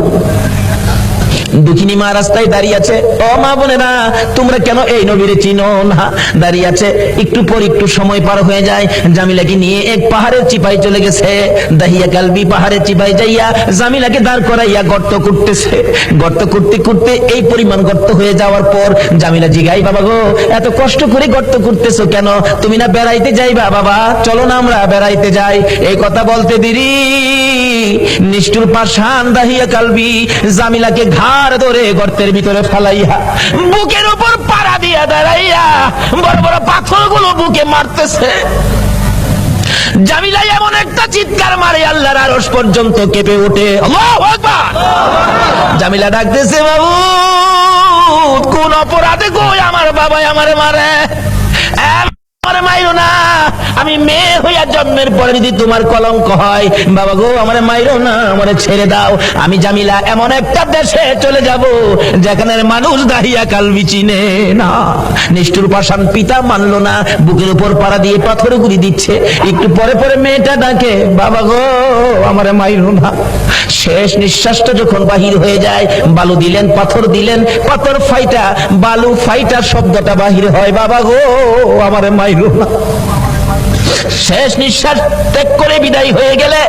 দুঃখিনী মা রাস্তায় দাঁড়িয়ে আছে। ও মা বোনেরা, তোমরা কেন এই নবীরে চিনো না? দাঁড়িয়ে আছে। একটু পর একটু সময় পার হয়ে যায়, জামিলাকে নিয়ে এক পাহাড়ের চিপায় চলে গেছে। দাহিয়া কালবি পাহাড়ের চিপায় যাইয়া জামিলাকে দাঁড় করাইয়া গর্ত করতেছে। গর্ত করতে করতে এই পরিমাণ গর্ত হয়ে যাওয়ার পর জামিলা জিগাই, বাবা গো, এত কষ্ট করে গর্ত করতেছো কেন? তুমি না বেড়াইতে যাইবা? বাবা চলো না আমরা বেড়াইতে যাই। এই কথা বলতে দেরি নিষ্ঠুর পাষাণ দাহিয়া কালবি জামিলাকে ঘাড় ধরে গর্তের ভিতরে ফালাইয়া বুকের উপর পাড়া দিয়া দাঁড়াইয়া বড় বড় পাথরগুলো বুকে মারতেছে। জামিলা এমন একটা চিৎকার মারে আল্লাহর আরশ পর্যন্ত কেঁপে ওঠে। আল্লাহু আকবার। জামিলা ডাকতেছে, বাবু কোন অপরাধে গো আমার বাবা আমারে মারে? আমারে মাইরো না, আমি মেয়ে হইয়া জন্মের পরে যদি তোমার কলঙ্ক হয়, বাবা গো আমারে মাইরো না, আমারে ছেড়ে দাও। আমি জামিলা এমন একটা দেশে চলে যাব যেখানের মানুষ দাহিয়া কালবি চিনে না। নিষ্ঠুর পাষাণ পিতা মানলো না, বুকের উপর পাড়া দিয়ে পাথর গুলি দিচ্ছে। একটু পরে পরে মেয়েটা ডাকে, বাবা গো আমারে মাইরো না। শেষ নিঃশ্বাসটা যখন বাহির হয়ে যায়, বালু দিলেন, পাথর দিলেন, পাথর ফাইটা বালু ফাইটা শব্দটা বাহির হয়, বাবা গো আমারে মাইরো না। শেষ নিঃশ্বাস ত্যাগ করে বিদায় হয়ে গেলে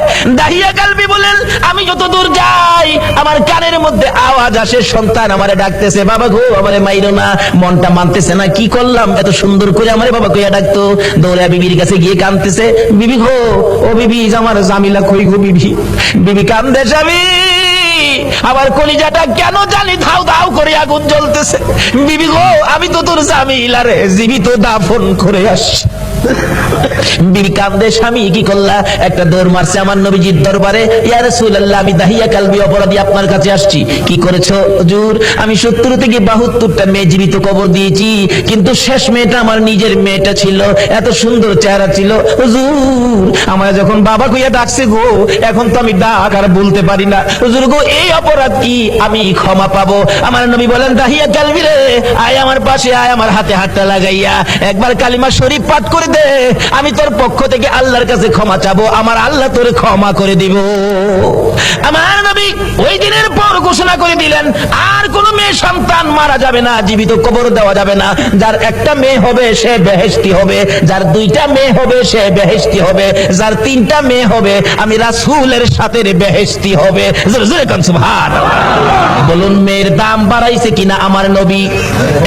দাহিয়া কালবি বলেন, আমি যত দূর যাই আমার কানের মধ্যে আওয়াজ আসে, সন্তান আমারে ডাকতেছে, বাবা গো আমারে মাইরো না। মনটা মানতেছে না, কি করলাম? এত সুন্দর করে আমারে বাবা কইয়া ডাকতো। দৌড়া বিবির কাছে গিয়ে কাঁদতেছে, বিবি গো, ও বিবি আমার জামিলা কই গো? বিবি বিবি কান্দে, স্বামী আমার কলিজাটা কেন জানি ধাউ ধাউ করে আগুন জ্বলতেছে। বিবি গো, আমি তো তোর জামিলারে জীবিত দাফন করে আসছি। বিবি কান্দে, স্বামী কি করলা? একটা দৌড় মারছে আমার নবীজির দরবারে, ইয়া রাসূলুল্লাহ আমি দাহিয়া কালবি অপরাধী আপনার কাছে আসছি। কি করেছো হুজুর? আমি 70 থেকে 72টা মেয়ে জীবিত কবর দিয়েছি, কিন্তু শেষ মেয়েটা আমার নিজের মেয়েটা ছিল, এত সুন্দর চেহারা ছিল। হুজুর আমার যখন বাবা কইয়া ডাকছে গো, এখন তো আমি ডাক আর বলতে পারি না। হুজুর গো, এই অপরাধ কি আমি ক্ষমা পাবো? আমার নবী বলেন, দাহিয়া কালবি রে, আয় আমার পাশে আয়, আমার হাতে হাতটা লাগাইয়া একবার কালিমা শরীফ পাঠ করে দে, আমি তোর পক্ষ থেকে আল্লাহর কাছে ক্ষমা চাবো, আমার আল্লাহ তোরে ক্ষমা করে দিব। আমার নবী ওই দিনের পর ঘোষণা করে দিলেন, আর কোন মেয়ে সন্তান মারা যাবে না, জীবিত কবর দেওয়া যাবে না। যার একটা মেয়ে হবে সে বেহেশতি হবে, যার 2টা মেয়ে হবে সে বেহেশতি হবে, যার 3টা মেয়ে হবে আমি রাসূলের সাথে বেহেশতি হবে। জোরে জোরে কোন সুবহানাল্লাহ। বলুন মেয়ের দাম বাড়াইছে কিনা আমার নবী?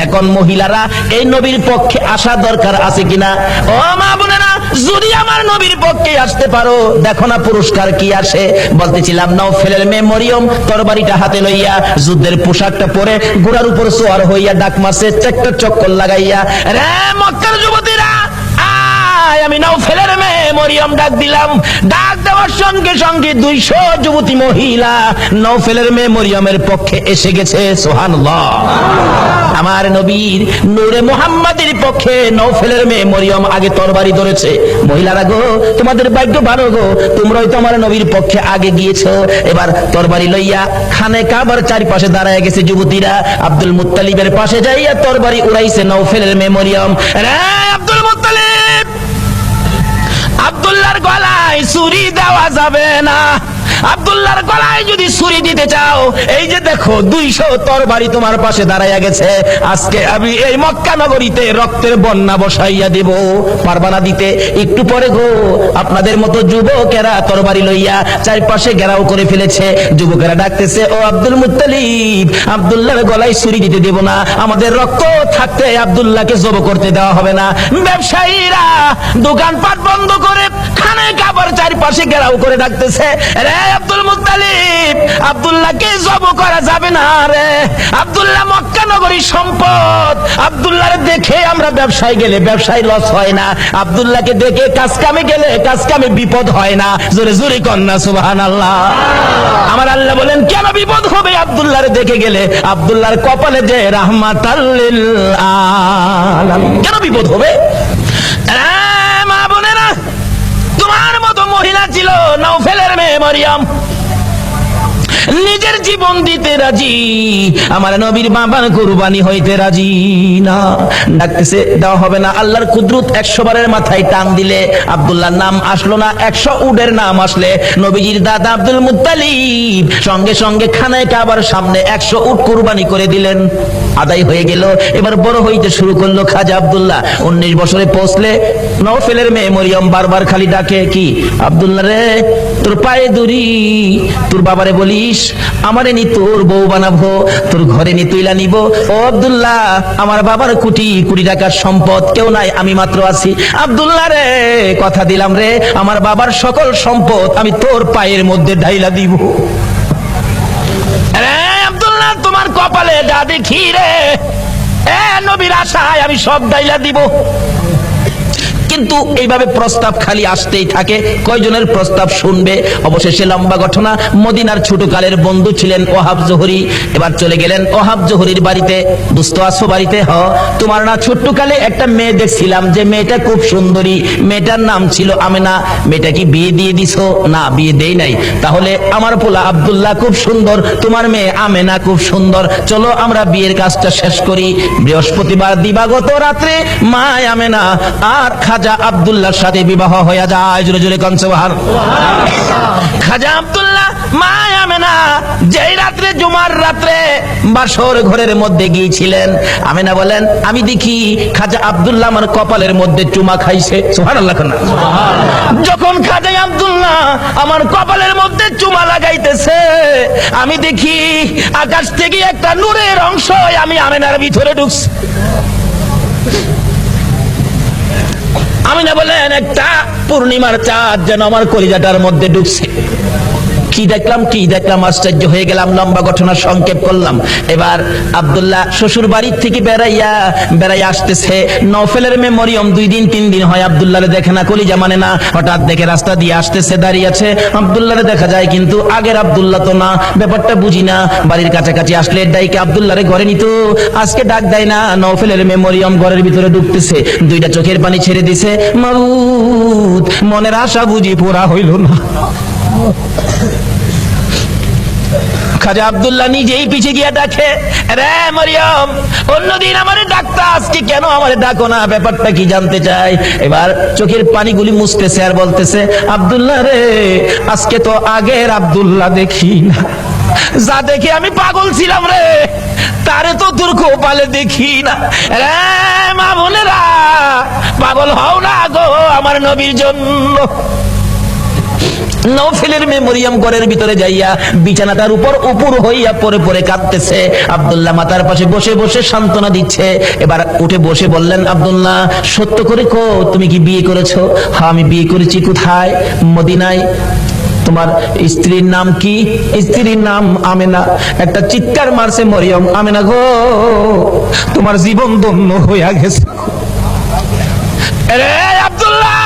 এখন মহিলারা এই নবীর পক্ষে আসা দরকার আছে কিনা? ও মা বোনেরা, যদি আমার নবীর পক্ষে আসতে পারো, দেখো না পুরস্কার কি আসে। বলতেছিলাম, নওফেলের মেয়ে মরিয়ম তরবারিটা হাতে লইয়া যুদ্ধের পোশাকটা পরে ঘোড়ার উপর সোয়ার হইয়া ডাক মারছে, একটা চক্কর লাগাইয়া, রে মক্কার যুবতীরা আয়, আমি নওফেলের মেয়ে মরিয়ম ডাক দিলাম। ডাক দেওয়ার সঙ্গে সঙ্গে 200 যুবতী মহিলা নওফেলের মেয়ে মরিয়মের পক্ষে এসে গেছে। সুবহানাল্লাহ। আমার নবীর নূরে মুহাম্মাদের পক্ষে নওফেলের মেয়ে মরিয়ম আগে তরবারি ধরেছে। মহিলারা গো, তোমাদের ভাগ্য ভালো গো, তোমরাই তো আমার নবীর পক্ষে আগে গিয়েছো। এবার তরবারি লইয়া খানে কাবার চারপাশে দাঁড়ায় গেছে যুবতীরা। আব্দুল মুত্তালিবের পাশে যাইয়া তরবারি উড়াইছে নওফেলের মেয়ে মরিয়ম। রে আব্দুল মুত্তালিব, আব্দুল্লাহর গলায় ছুরি দেওয়া যাবে না। আব্দুল্লাহর গলায় যদি ছুরি দিতে চাও, এই যে দেখো 200 তরবারি তোমার পাশে দাঁড়াইয়া গেছে, আজকে আমি এই মক্কা নগরীতে রক্তের বন্যা বসাইয়া দেব। পারবা না দিতে? একটু পরে গো, আপনাদের মতো যুবকেরা তরবারি লইয়া চারপাশে ঘেরাও করে ফেলেছে। যুবকেরা ডাকতেছে, ও আব্দুল মুত্তালিব, আব্দুল্লাহর গলায় ছুরি দিতে দেব না, আমাদের রক্ত থাকতে আব্দুল্লাহকে জব করতে দেওয়া হবে না। ব্যবসায়ীরা দোকানপাট বন্ধ করে খানে কাবার চারপাশে ঘেরাও করে ডাকতেছে, রে আব্দুল মুত্তালিব, আব্দুল্লাহকে জব করা যাবে না রে, আব্দুল্লাহ মক্কা নগরীর সম্পদ, আব্দুল্লাহর দেখে আমরা ব্যবসায় গেলে ব্যবসায় লস হয় না, আব্দুল্লাহকে দেখে কাজ কামে গেলে কাজ কামে বিপদ হয় না। জোরে জোরে কন্যা সুবহানাল্লাহ। আমার আল্লাহ বলেন, কেন বিপদ হবে আব্দুল্লাহর দেখে গেলে? আব্দুল্লাহর কপালে যে রাহমাতাল লিল আলামিন, কেন বিপদ হবে? মা বোনেরা, তোমার মতো মহিলা ছিল নওফেলের মেয়ে মরিয়ম। নিজের জীবন দিতে রাজি, আমার নবীর বাবার কুরবানি হইতে রাজি না। ডাকতেছে, দেওয়া হবে না। আল্লাহর কুদরত 100 বারের মাথায় টান দিলে আব্দুল্লাহর নাম আসলো না, 100 উটের নাম আসলে নবীজির দাদা আব্দুল মুত্তালিব সঙ্গে সঙ্গে খানায় কাবার সামনে 100 উট কুরবানি করে দিলেন। আদায় হয়ে গেল। এবার বড় হইতে শুরু করলো খাজা আব্দুল্লাহ। 19 বছরে পৌঁছলে নওফেলের মেয়ে মরিয়ম বারবার খালি ডাকে, কি আব্দুল্লাহ রে, তোর পায়ে দড়ি, তোর বাবারে বলিস আমারে নি তোর বউ বানাবো, তোর ঘরে নি তুইলা নিব। ও আব্দুল্লাহ, আমার বাবার কোটি কোটি টাকার সম্পদ, কেউ নাই, আমি মাত্র আছি। আব্দুল্লাহ রে, কথা দিলাম রে, আমার বাবার সকল সম্পদ আমি তোর পায়ের মধ্যে ঢাইলা দিব। রে আব্দুল্লাহ, তোমার কপালে যা দেখি রে, নবীর আশায় আমি সব ঢাইলা দিব। কিন্তু এইভাবে প্রস্তাব খালি আসতেই থাকে। কয়জনের প্রস্তাব শুনবে? অবশেষে লম্বা ঘটনা। মদিনার ছোটকালের বন্ধু ছিলেন ওহাব জোহরি। এবার চলে গেলেন ওহাব জোহরির বাড়িতে। দুস্থ আসো বাড়িতে? তোমার না ছোট্টকালে একটা মেয়ে দেখছিলাম, যে মেয়েটা খুব সুন্দরী, মেয়েটার নাম ছিল আমেনা। মেয়েটা কি বিয়ে দিয়ে দিছো? না, বিয়ে দেই নাই। তাহলে আমার পোলা আব্দুল্লাহ খুব সুন্দর, তোমার মেয়ে আমেনা খুব সুন্দর, চলো আমরা বিয়ের কাজটা শেষ করি। বৃহস্পতিবার দিবাগত রাত্রে মা আমেনা আর খাজা আব্দুল্লাহর সাথে বিবাহ হয়ে যায়। জোরে জোরে কোন সুবহানাল্লাহ। খাজা আব্দুল্লাহ মা আমেনা যেই রাত্রে, জুমার রাত্রে বাসর ঘরের মধ্যে গিয়েছিলেন, আমেনা বলেন আমি দেখি খাজা আব্দুল্লাহ আমার কপালের মধ্যে চুমা খাইছে। সুবহানাল্লাহ। যখন খাজা আব্দুল্লাহ আমার কপালের মধ্যে চুমা লাগাইতেছে, আমি দেখি আকাশ থেকে একটা নূরের অংশ আমি আমেনার ভিতরে ঢুকছে। আমিনা বলেন একটা পূর্ণিমার চাঁদ যেন আমার কলিজাটার মধ্যে ঢুকছে। কি দেখলাম আশ্চর্য হয়ে গেলাম। লম্বা ঘটনা সংক্ষেপ করলাম। এবার আব্দুল্লাহ শ্বশুর বাড়ির থেকে বেড়াইয়া আসতেছে। নওফেলের মেয়ে মরিয়ম 2 দিন 3 দিন হয় আব্দুল্লাহরে দেখে না, কলিজা মানে না। হঠাৎ দেখে রাস্তা দিয়ে আসতেছে, দাঁড়িয়ে আছে, আব্দুল্লাহরে দেখা যায় কিন্তু আগের আব্দুল্লাহ তো না। ব্যাপারটা বুঝি না। বাড়ির কাছাকাছি আসলে ডাইকে আব্দুল্লাহরে ঘরে নিত, আজকে ডাক দেয় না। নওফেলের মেয়ে মরিয়ম ঘরের ভিতরে ঢুকতেছে, 2টা চোখের পানি ছেড়ে দিছে। মাবুদ, মনের আশা বুঝি পুরা হইল না। খাজা আব্দুল্লাহ নিজেই পিছে গিয়া ডাকে, রে মরিয়ম, অন্যদিন আমারে ডাকতা, আজকে কেন আমারে ডাকো না? ব্যাপারটা কি জানতে চাই। এবার চোখের পানিগুলি মুছতেছে আর বলতেছে, আব্দুল্লাহ রে, আজকে তো আগের আব্দুল্লাহ দেখি না। যা দেখে আমি পাগল ছিলাম রে, তারে তো তোর কপালে দেখি না। রে মা বোনেরা, পাগল হও না গো আমার নবীর জন্য। নওফেলের মেয়ে মরিয়ম ঘরের ভিতরে যাইয়া বিছানাটার উপর হইয়া পরে পরে কাঁদতেছে। আব্দুল্লাহ মাতার পাশে বসে বসে সান্ত্বনা দিচ্ছে। এবার উঠে বসে বললেন, আব্দুল্লাহ সত্য করে কো, তুমি কি বিয়ে করেছো? হ্যাঁ আমি বিয়ে করেছি। কোথায়? মদিনায়। তোমার স্ত্রীর নাম কি? স্ত্রীর নাম আমেনা। একটা চিৎকার মারছে মরিয়ম, আমেনা গো, তোমার জীবন ধন্য হইয়া গেছে। আরে আব্দুল্লাহ,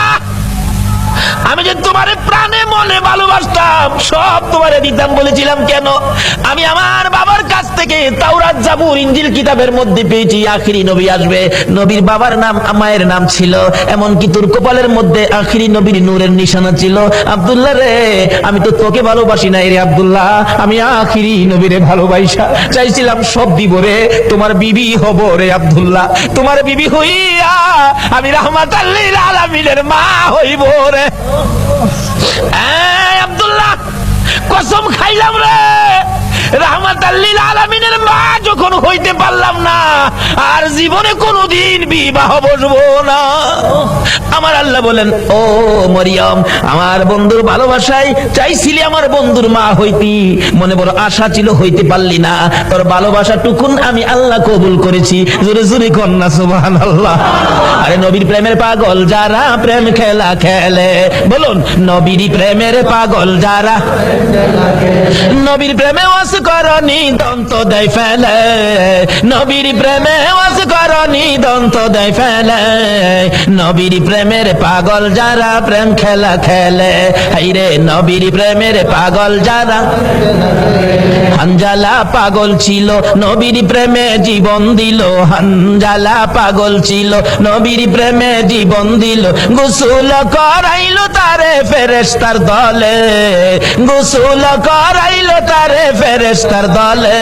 আমি যে তোমারে প্রাণে মনে ভালোবাসতাম, সব তোমারে দিতাম বলেছিলাম কেন? আমি আমার বাবার কাছ থেকে তাওরাত, জাবুর, ইনজিল কিতাবের মধ্যে পেয়েছি আখিরি নবী আসবে। নবীর বাবার নাম, মায়ের নাম ছিল, এমনকি তোর কপালের মধ্যে আখিরি নবীর নূরের নিশানা ছিল। আব্দুল্লাহ রে, আমি তো তোকে ভালোবাসি নাই রে আব্দুল্লাহ, আমি আখিরি নবীরে ভালোবাসা চাইছিলাম। সব দিব রে, তোমার বিবি হব রে আব্দুল্লাহ, তোমার বিবি হইয়া আমি রাহমাতাল লিল আলামিনের মা হইব রে। আব্দুল্লাহ, কসম খাইলাম রে, রাহমাতাল লিল আলামিনের মা যখন হইতে পারলাম না, আর জীবনে কোনোদিন বিবাহ বসবো না। আমার আল্লাহ বলেন, ও মরিয়ম, আমার বন্ধুর ভালোবাসায় চাইছিলি আমার বন্ধুর মা হইতি, মনে বড় আশা ছিল, হইতে পারলি না। তোর ভালোবাসা টুকুন আমি আল্লাহ কবুল করেছি। জোরে জোরে কন্যা সুবহানাল্লাহ। আরে নবীর প্রেমের পাগল যারা প্রেম খেলা খেলে, বলুন নবীর প্রেমের পাগল যারা, নবীর প্রেমে ওয়াস করনি দন্ত দেয় ফেলে, নবীর প্রেমে ওয়াস করনি দন্ত দেয় ফেলে, নবীর প্রেমের পাগল যারা প্রেম খেলা খেলে। হাইরে নবীর প্রেমের পাগল যারা, হানজালা পাগল ছিল নবীর প্রেমে জীবন দিল, হানজালা পাগল ছিল নবীর নবীর প্রেমে জীবন দিল, গোসল করাইলো তারে ফেরেশতার দলে, গোসল করাইলো তারে ফেরেশতার দলে।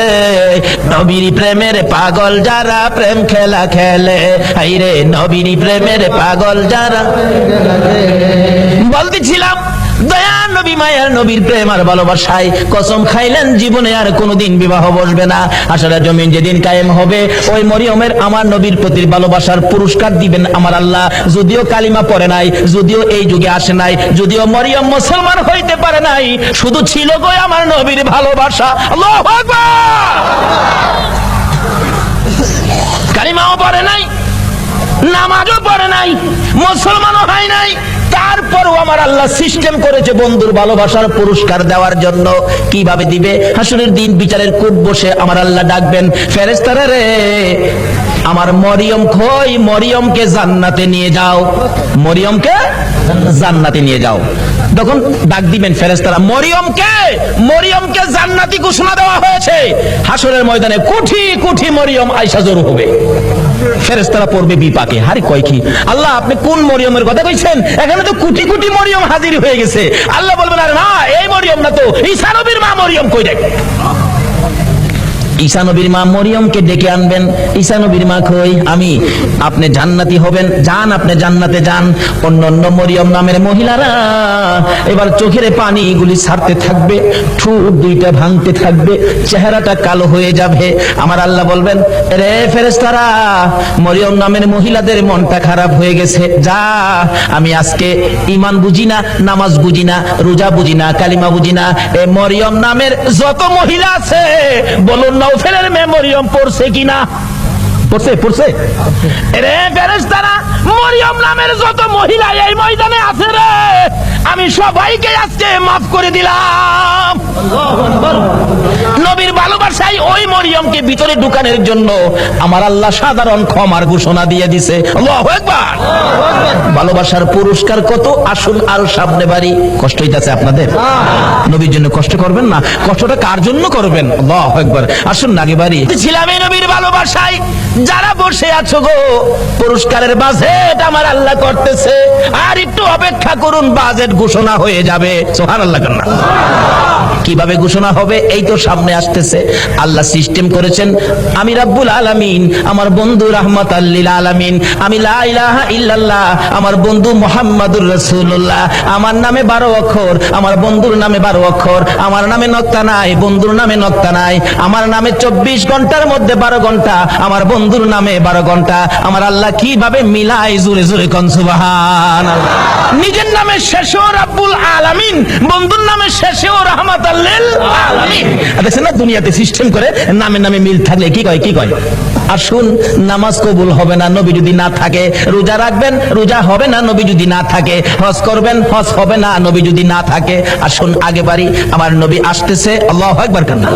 নবীর প্রেমের পাগল যারা প্রেম খেলা খেলে, হাইরে নবীর প্রেমের পাগল যারা। বলতেছিলাম দয়া নবী মায়ার নবীর প্রেম আর ভালোবাসায় কসম খাইলেন জীবনে আর কোনোদিন বিবাহ বসবে না। আসলে জমিন যেদিন কায়েম হবে, ওই মরিয়মের আমার নবীর প্রতি ভালোবাসার পুরস্কার দিবেন আমার আল্লাহ। যদিও কালিমা পড়ে নাই, যদিও এই যুগে আসে নাই, যদিও মরিয়ম মুসলমান হইতে পারে নাই, শুধু ছিল গো আমার নবীর ভালোবাসা। আল্লাহু আকবার। কালিমাও পড়ে নাই, নামাজও পড়ে নাই, মুসলমানও হয় নাই, তারপরও আমার আল্লাহ সিস্টেম করেছে বন্ধুর ভালোবাসার পুরস্কার দেওয়ার জন্য। কিভাবে দিবে? হাসরের দিন বিচারের কূপ বসে আমার আল্লাহ ডাকবেন, ফেরেশতারা রে আমার মরিয়ম কই, মরিয়মকে জান্নাতে নিয়ে যাও, মরিয়মকে জান্নাতে নিয়ে যাও। তখন ডাক দিবেন ফেরেশতারা, মরিয়মকে, মরিয়মকে জান্নাতি ঘোষণা দেওয়া হয়েছে। হাসরের ময়দানে কোটি কোটি মরিয়ম আয়েশা জড়ো হবে। ফেরেশতারা পড়বে বিপাকে, হারে কয় কি আল্লাহ আপনি কোন মরিয়মের কথা কইছেন? এখানে তো কোটি কোটি মরিয়ম হাজির হয়ে গেছে। আল্লাহ বলবেন আরে না, এই মরিয়ম না তো, ঈসা নবীর মা মরিয়ম কই দেখ। ঈসা নবীর মা মরিয়মকে ডেকে আনবেন। ঈসা নবীর মা কই? আমি। আপনি জান্নাতি হবেন, যান আপনি জান্নাতে যান। অন্য মরিয়ম নামের মহিলারা এবার চোখের পানিগুলি ছাড়তে থাকবে, ঠোঁট দুইটা ভাঙতে থাকবে, চেহারাটা কালো হয়ে যাবে। আমার আল্লাহ বলবেন রে ফেরেশতারা, মরিয়ম নামের মহিলাদের মনটা খারাপ হয়ে গেছে, যা আমি আজকে ঈমান বুঝি না, নামাজ বুঝি না, রোজা বুঝি না, কালিমা বুঝি না, এই মরিয়ম নামের যত মহিলা আছে বলুন নওফেলের মেয়ে মরিয়ম পড়ছে কিনা? পড়ছে, পড়ছে। রে ফেরেশতারা, মরিয়ম নামের যত মহিলা এই ময়দানে আছে রে, আমি সবাইকে আজকে মাফ করে দিলাম। নবীর ভালোবাসায় ওই মরিয়মকে ভিতরে ঢুকানোর জন্য আমার আল্লাহ সাধারণ ক্ষমার ঘোষণা দিয়ে দিছে। আল্লাহু আকবার। ভালোবাসার পুরস্কার কত! আসুন আরো সামনে বাড়ি। কষ্ট হইতাছে আপনাদের? নবীর জন্য কষ্ট করবেন না, কষ্টটা কার জন্য করবেন? আল্লাহু আকবার। আসুন না আগে বাড়ি। ছিলাম এই নবীর ভালোবাসায়। যারা বসে আছো গো, পুরস্কারের বাজেট আমার আল্লাহ করতেছে, আর একটু অপেক্ষা করুন, বাজেট ঘোষণা হয়ে যাবে। সুবহানাল্লাহ। কিভাবে ঘোষণা হবে? এই তো সামনে আসতেছে। আল্লাহ সিস্টেম করেছেন, আমি রাব্বুল আলামিন, আমার বন্ধু রাহমাতাল লিল আলামিন, আমি লা ইলাহা ইল্লাল্লাহ, আমার বন্ধু মুহাম্মাদুর রাসূলুল্লাহ, আমার নামে 12 অক্ষর, আমার বন্ধুর নামে 12 অক্ষর, আমার নামে নক্তা নাই, বন্ধুর নামে নক্তা নাই, আমার নামে 24 ঘন্টার মধ্যে 12 ঘন্টা, আমার বন্ধুর নামে 12 ঘন্টা। আমার আল্লাহ কিভাবে মিলাই, জোরে জোরে কোন সুবহানাল্লাহ। নিজের নামে শেষেও রাব্বুল আলামিন, বন্ধুর নামে শেষেও রাহমাতাল লিল আলামিন। দেখছেন না দুনিয়াতে সিস্টেম করে নামে নামে মিল থাকলে কি কয়, কি কয়? আসুন, নামাজ কবুল হবে না নবী যদি না থাকে, রোজা রাখবেন, রোজা হবে না নবী যদি না থাকে, হজ করবেন, হজ হবে না নবী যদি না থাকে। আসুন আগে বাড়ি, আমার নবী আসতেছে। আল্লাহু আকবার। কান্না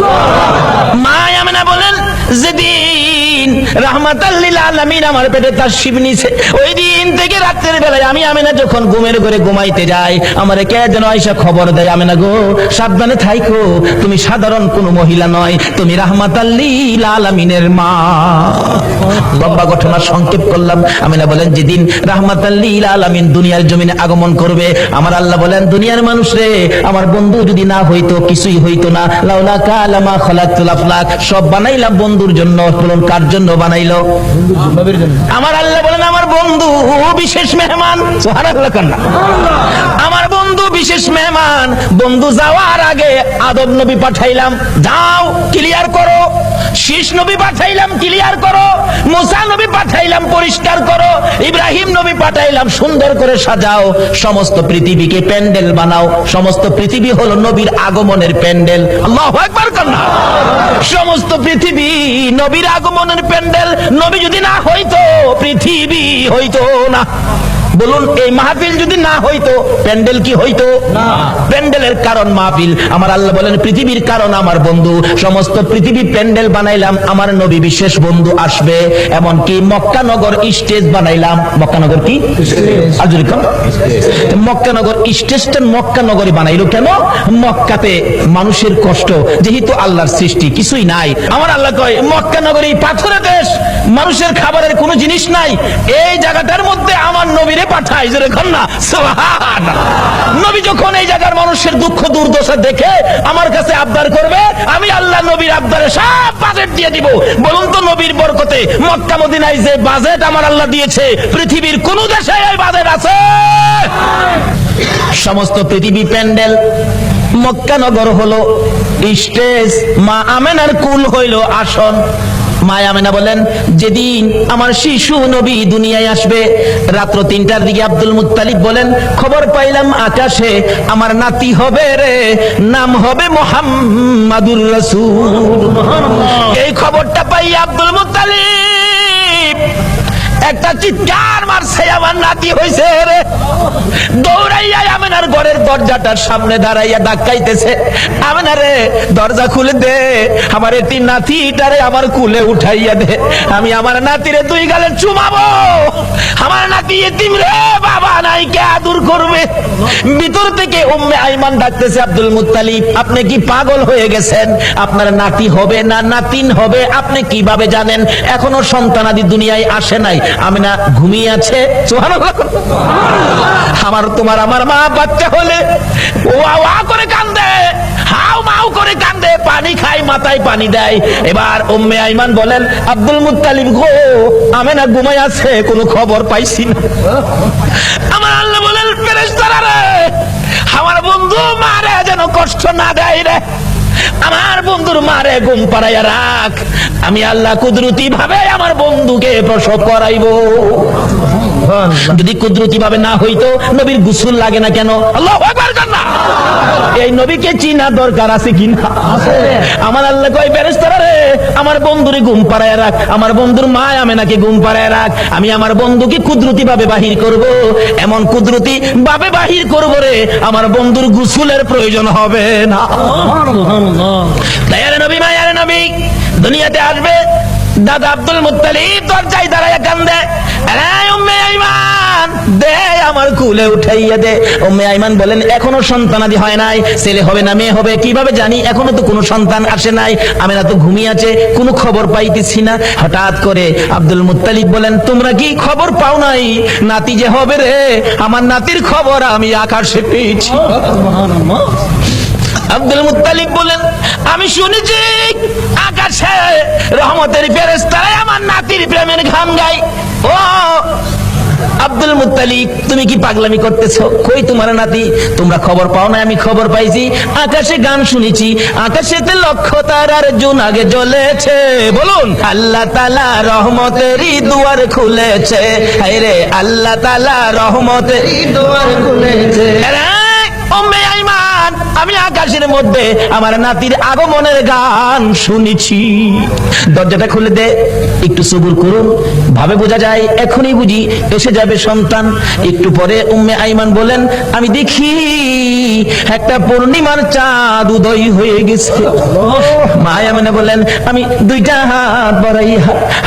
মা আমেনা বলেন, যেদিন রাহমাতাল লিল আলামিন আমার পেটে তাশরীফ নিছে, ওই দিন থেকে রাতের বেলায় আমি আমেনা যখন ঘুমের ঘরে ঘুমাইতে যাই, আমারে কে যেন আয়েশা খবর দেয়, আমেনা গো সাবধানে থাইকো, তুমি সাধারণ কোন মহিলা নয়, তুমি রাহমাতাল লিল আলামিনের মা। লম্বা ঘটনা সংক্ষেপ করলাম। আমেনা বলেন, যেদিন রাহমাতাল লিল আলামিন দুনিয়ার জমিনে আগমন করবে, আমার আল্লাহ বলেন, দুনিয়ার মানুষ রে, আমার বন্ধু যদি না হইতো কিছুই হইতো না, লাউলা কালামা খালাকতুল আফলাক, সব বানাইলাম বন্ধুর জন্য। বলুন কার জন্য বানাইলো? আমার আল্লাহ বলেন, আমার বন্ধু বিশেষ মেহমান। সুবহানাল্লাহ। কান্না আমার বন্ধু বিশেষ মেহমান। বন্ধু যাওয়ার আগে আদম নবী পাঠাইলাম, যাও ক্লিয়ার করো। শীষ নবী পাঠাইলাম, ক্লিয়ার করো। মুসা নবী পাঠাইলাম, পরিষ্কার করো। ইব্রাহিম নবী পাঠাইলাম, সুন্দর করে সাজাও। সমস্ত পৃথিবীকে প্যান্ডেল বানাও। সমস্ত পৃথিবী হলো নবীর আগমনের প্যান্ডেল। আল্লাহু আকবার। কান্না সমস্ত পৃথিবী নবীর আগমনের প্যান্ডেল। নবী যদি না হইতো, পৃথিবী হইতো না। বলুন এই মাহফিল যদি না হইতো প্যান্ডেল কি হইতো না? প্যান্ডেলের কারণ মাহফিল। আমার আল্লাহ বলেন পৃথিবীর কারণ আমার বন্ধু। সমস্ত পৃথিবী প্যান্ডেল বানাইলাম, আমার নবী বিশেষ বন্ধু আসবে। এমনকি মক্কানগর স্টেজ বানাইলাম। মক্কানগর কি? মক্কানগর স্টেজটা মক্কানগরী বানাইলো কেন? মক্কাতে মানুষের কষ্ট, যেহেতু আল্লাহর সৃষ্টি কিছুই নাই। আমার আল্লাহ কয় মক্কানগরী পাথরের দেশ, মানুষের খাবারের কোনো জিনিস নাই, এই জায়গাটার মধ্যে আমার নবীরে পাঠাই। যেরকম না সুবহানাল্লাহ। নবী যখন এই জায়গার মানুষের দুঃখ দুর্দশা দেখে আমার কাছে আবদার করবে, আমি আল্লাহ নবীর আবদারে সব বাজেট দিয়ে দিব। বলুন তো নবীর বরকতে মক্কা মদিনায় যে বাজেট আমার আল্লাহ দিয়েছে, পৃথিবীর কোন দেশে এই বাজেট আছে? সমস্ত পৃথিবী প্যান্ডেল, মক্কানগর হলো স্টেজ, মা আমেনার কুল হইল আসন। মা আমেনা বলেন যেদিন আমার শিশু নবী দুনিয়ায় আসবে, রাত্র 3টার দিকে আব্দুল মুত্তালিব বলেন খবর পাইলাম আকাশে আমার নাতি হবে রে, নাম হবে মুহাম্মাদুর রাসূল। এই খবরটা পাই আব্দুল মুত্তালিব একটা চিৎকার মারছে, আমার নাতি হইছে রে। দৌড়াইয়া আমেনার ঘরের দরজাটার সামনে দাঁড়াইয়া ডাকাইতেছে, আমেনা রে দরজা খুলে দে, আমার এটি নাতিটারে আমার কুলে উঠাইয়া দে, আমি আমার নাতিরে 2 গালে চুমাবো। আমার নাতি এতিম রে, বাবা নাই, কে আদর করবে? ভিতর থেকে উম্মে আইমান ডাকতেছে আব্দুল মুত্তালিব আপনি কি পাগল হয়ে গেছেন? আপনার নাতি হবে না নাতিন হবে আপনি কিভাবে জানেন? এখনো সন্তানাদি দুনিয়ায় আসে নাই, আমিনা ঘুমিয়ে আছে। সুবহানাল্লাহ। আমার তোমার আমার মা বাচ্চা হলে ওয়া ওয়া করে কান্দে, হাউ মাউ করে কান্দে, পানি খায়, মাথায় পানি দেয়। এবার উম্মে আইমান বলেন আব্দুল মুত্তালিব গো, আমিনা ঘুমায় আছে, কোনো খবর পাইছি না। আমার আল্লাহ বলেন ফেরেশতারা রে, আমার বন্ধু মারে যেন কষ্ট না দেয় রে, আমার বন্ধুর মারে ঘুম পাড়াইয়া রাখ, আমি আল্লাহ কুদরতি ভাবে আমার বন্ধুকে প্রসব করাইবো। যদি কুদরতি ভাবে না হইতো নবীর গোসল লাগে না কেন? আল্লাহু আকবার জান্নাহ। এই নবীকে চিনা দরকার আছে কিনা? আছে। আমার আল্লাহ কয় ফেরেশতারা রে, আমার বন্ধুরে ঘুম পাড়াইয়া রাখ, আমার বন্ধুর মা আমেনাকে ঘুম পাড়াইয়া রাখ, আমি আমার বন্ধুকে কুদরতি ভাবে বাহির করব। এমন কুদরতি ভাবে বাহির করব রে, আমার বন্ধুর গোসলের প্রয়োজন হবে না। দয়ার নবী, মায়ার নবী দুনিয়াতে আসবে। দাদা আব্দুল মুত্তালিব দরজায় দাঁড়াইয়া কান্দে, আরে উম্মে আইমান দে আমার কুলে উঠাইয়া দে। উম্মে আইমান বলেন এখনো সন্তানাদি হয় নাই, ছেলে হবে না মেয়ে হবে কিভাবে জানি, এখনো তো কোনো সন্তান আসে নাই, আমেনা তো ঘুমিয়ে আছে, কোনো খবর পাইতেছি না। হঠাৎ করে আব্দুল মুত্তালিব বলেন তোমরা কি খবর পাও নাই নাতি যে হবে রে? আমার নাতির খবর আমি আকাশে পেয়েছি। আব্দুল মুত্তালিব বলেন আমি শুনেছি আকাশে রহমতের ফেরেশতারা আমার নাতির প্রেমের গান গায়। ও আব্দুল মুত্তালিব তুমি কি পাগলামি করতেছো? কই তোমার নাতি? তোমরা খবর পাও না? আমি খবর পাইছি, আকাশে গান শুনেছি, আকাশেতে লক্ষ তারার জোনাগে জ্বলেছে। বলুন আল্লাহ তাআলা রহমতেরই দুয়ার খুলেছে, হায় রে আল্লাহ তাআলা রহমতেরই দুয়ার খুলেছে। উম্মে আইমান আমি আকাশের মধ্যে আমার নাতির আগমনের গান শুনেছি। দরজাটা খুলে দে, একটু সবুর করুন, ভাবে বোঝা যায় এখনই বুঝি এসে যাবে সন্তান। একটু পরে উম্মে আইমান বলেন আমি দেখি একটা পূর্ণিমার চাঁদ উদয় হয়ে গেছে। মা আমেনা বলেন আমি 2টা হাত বাড়াইয়া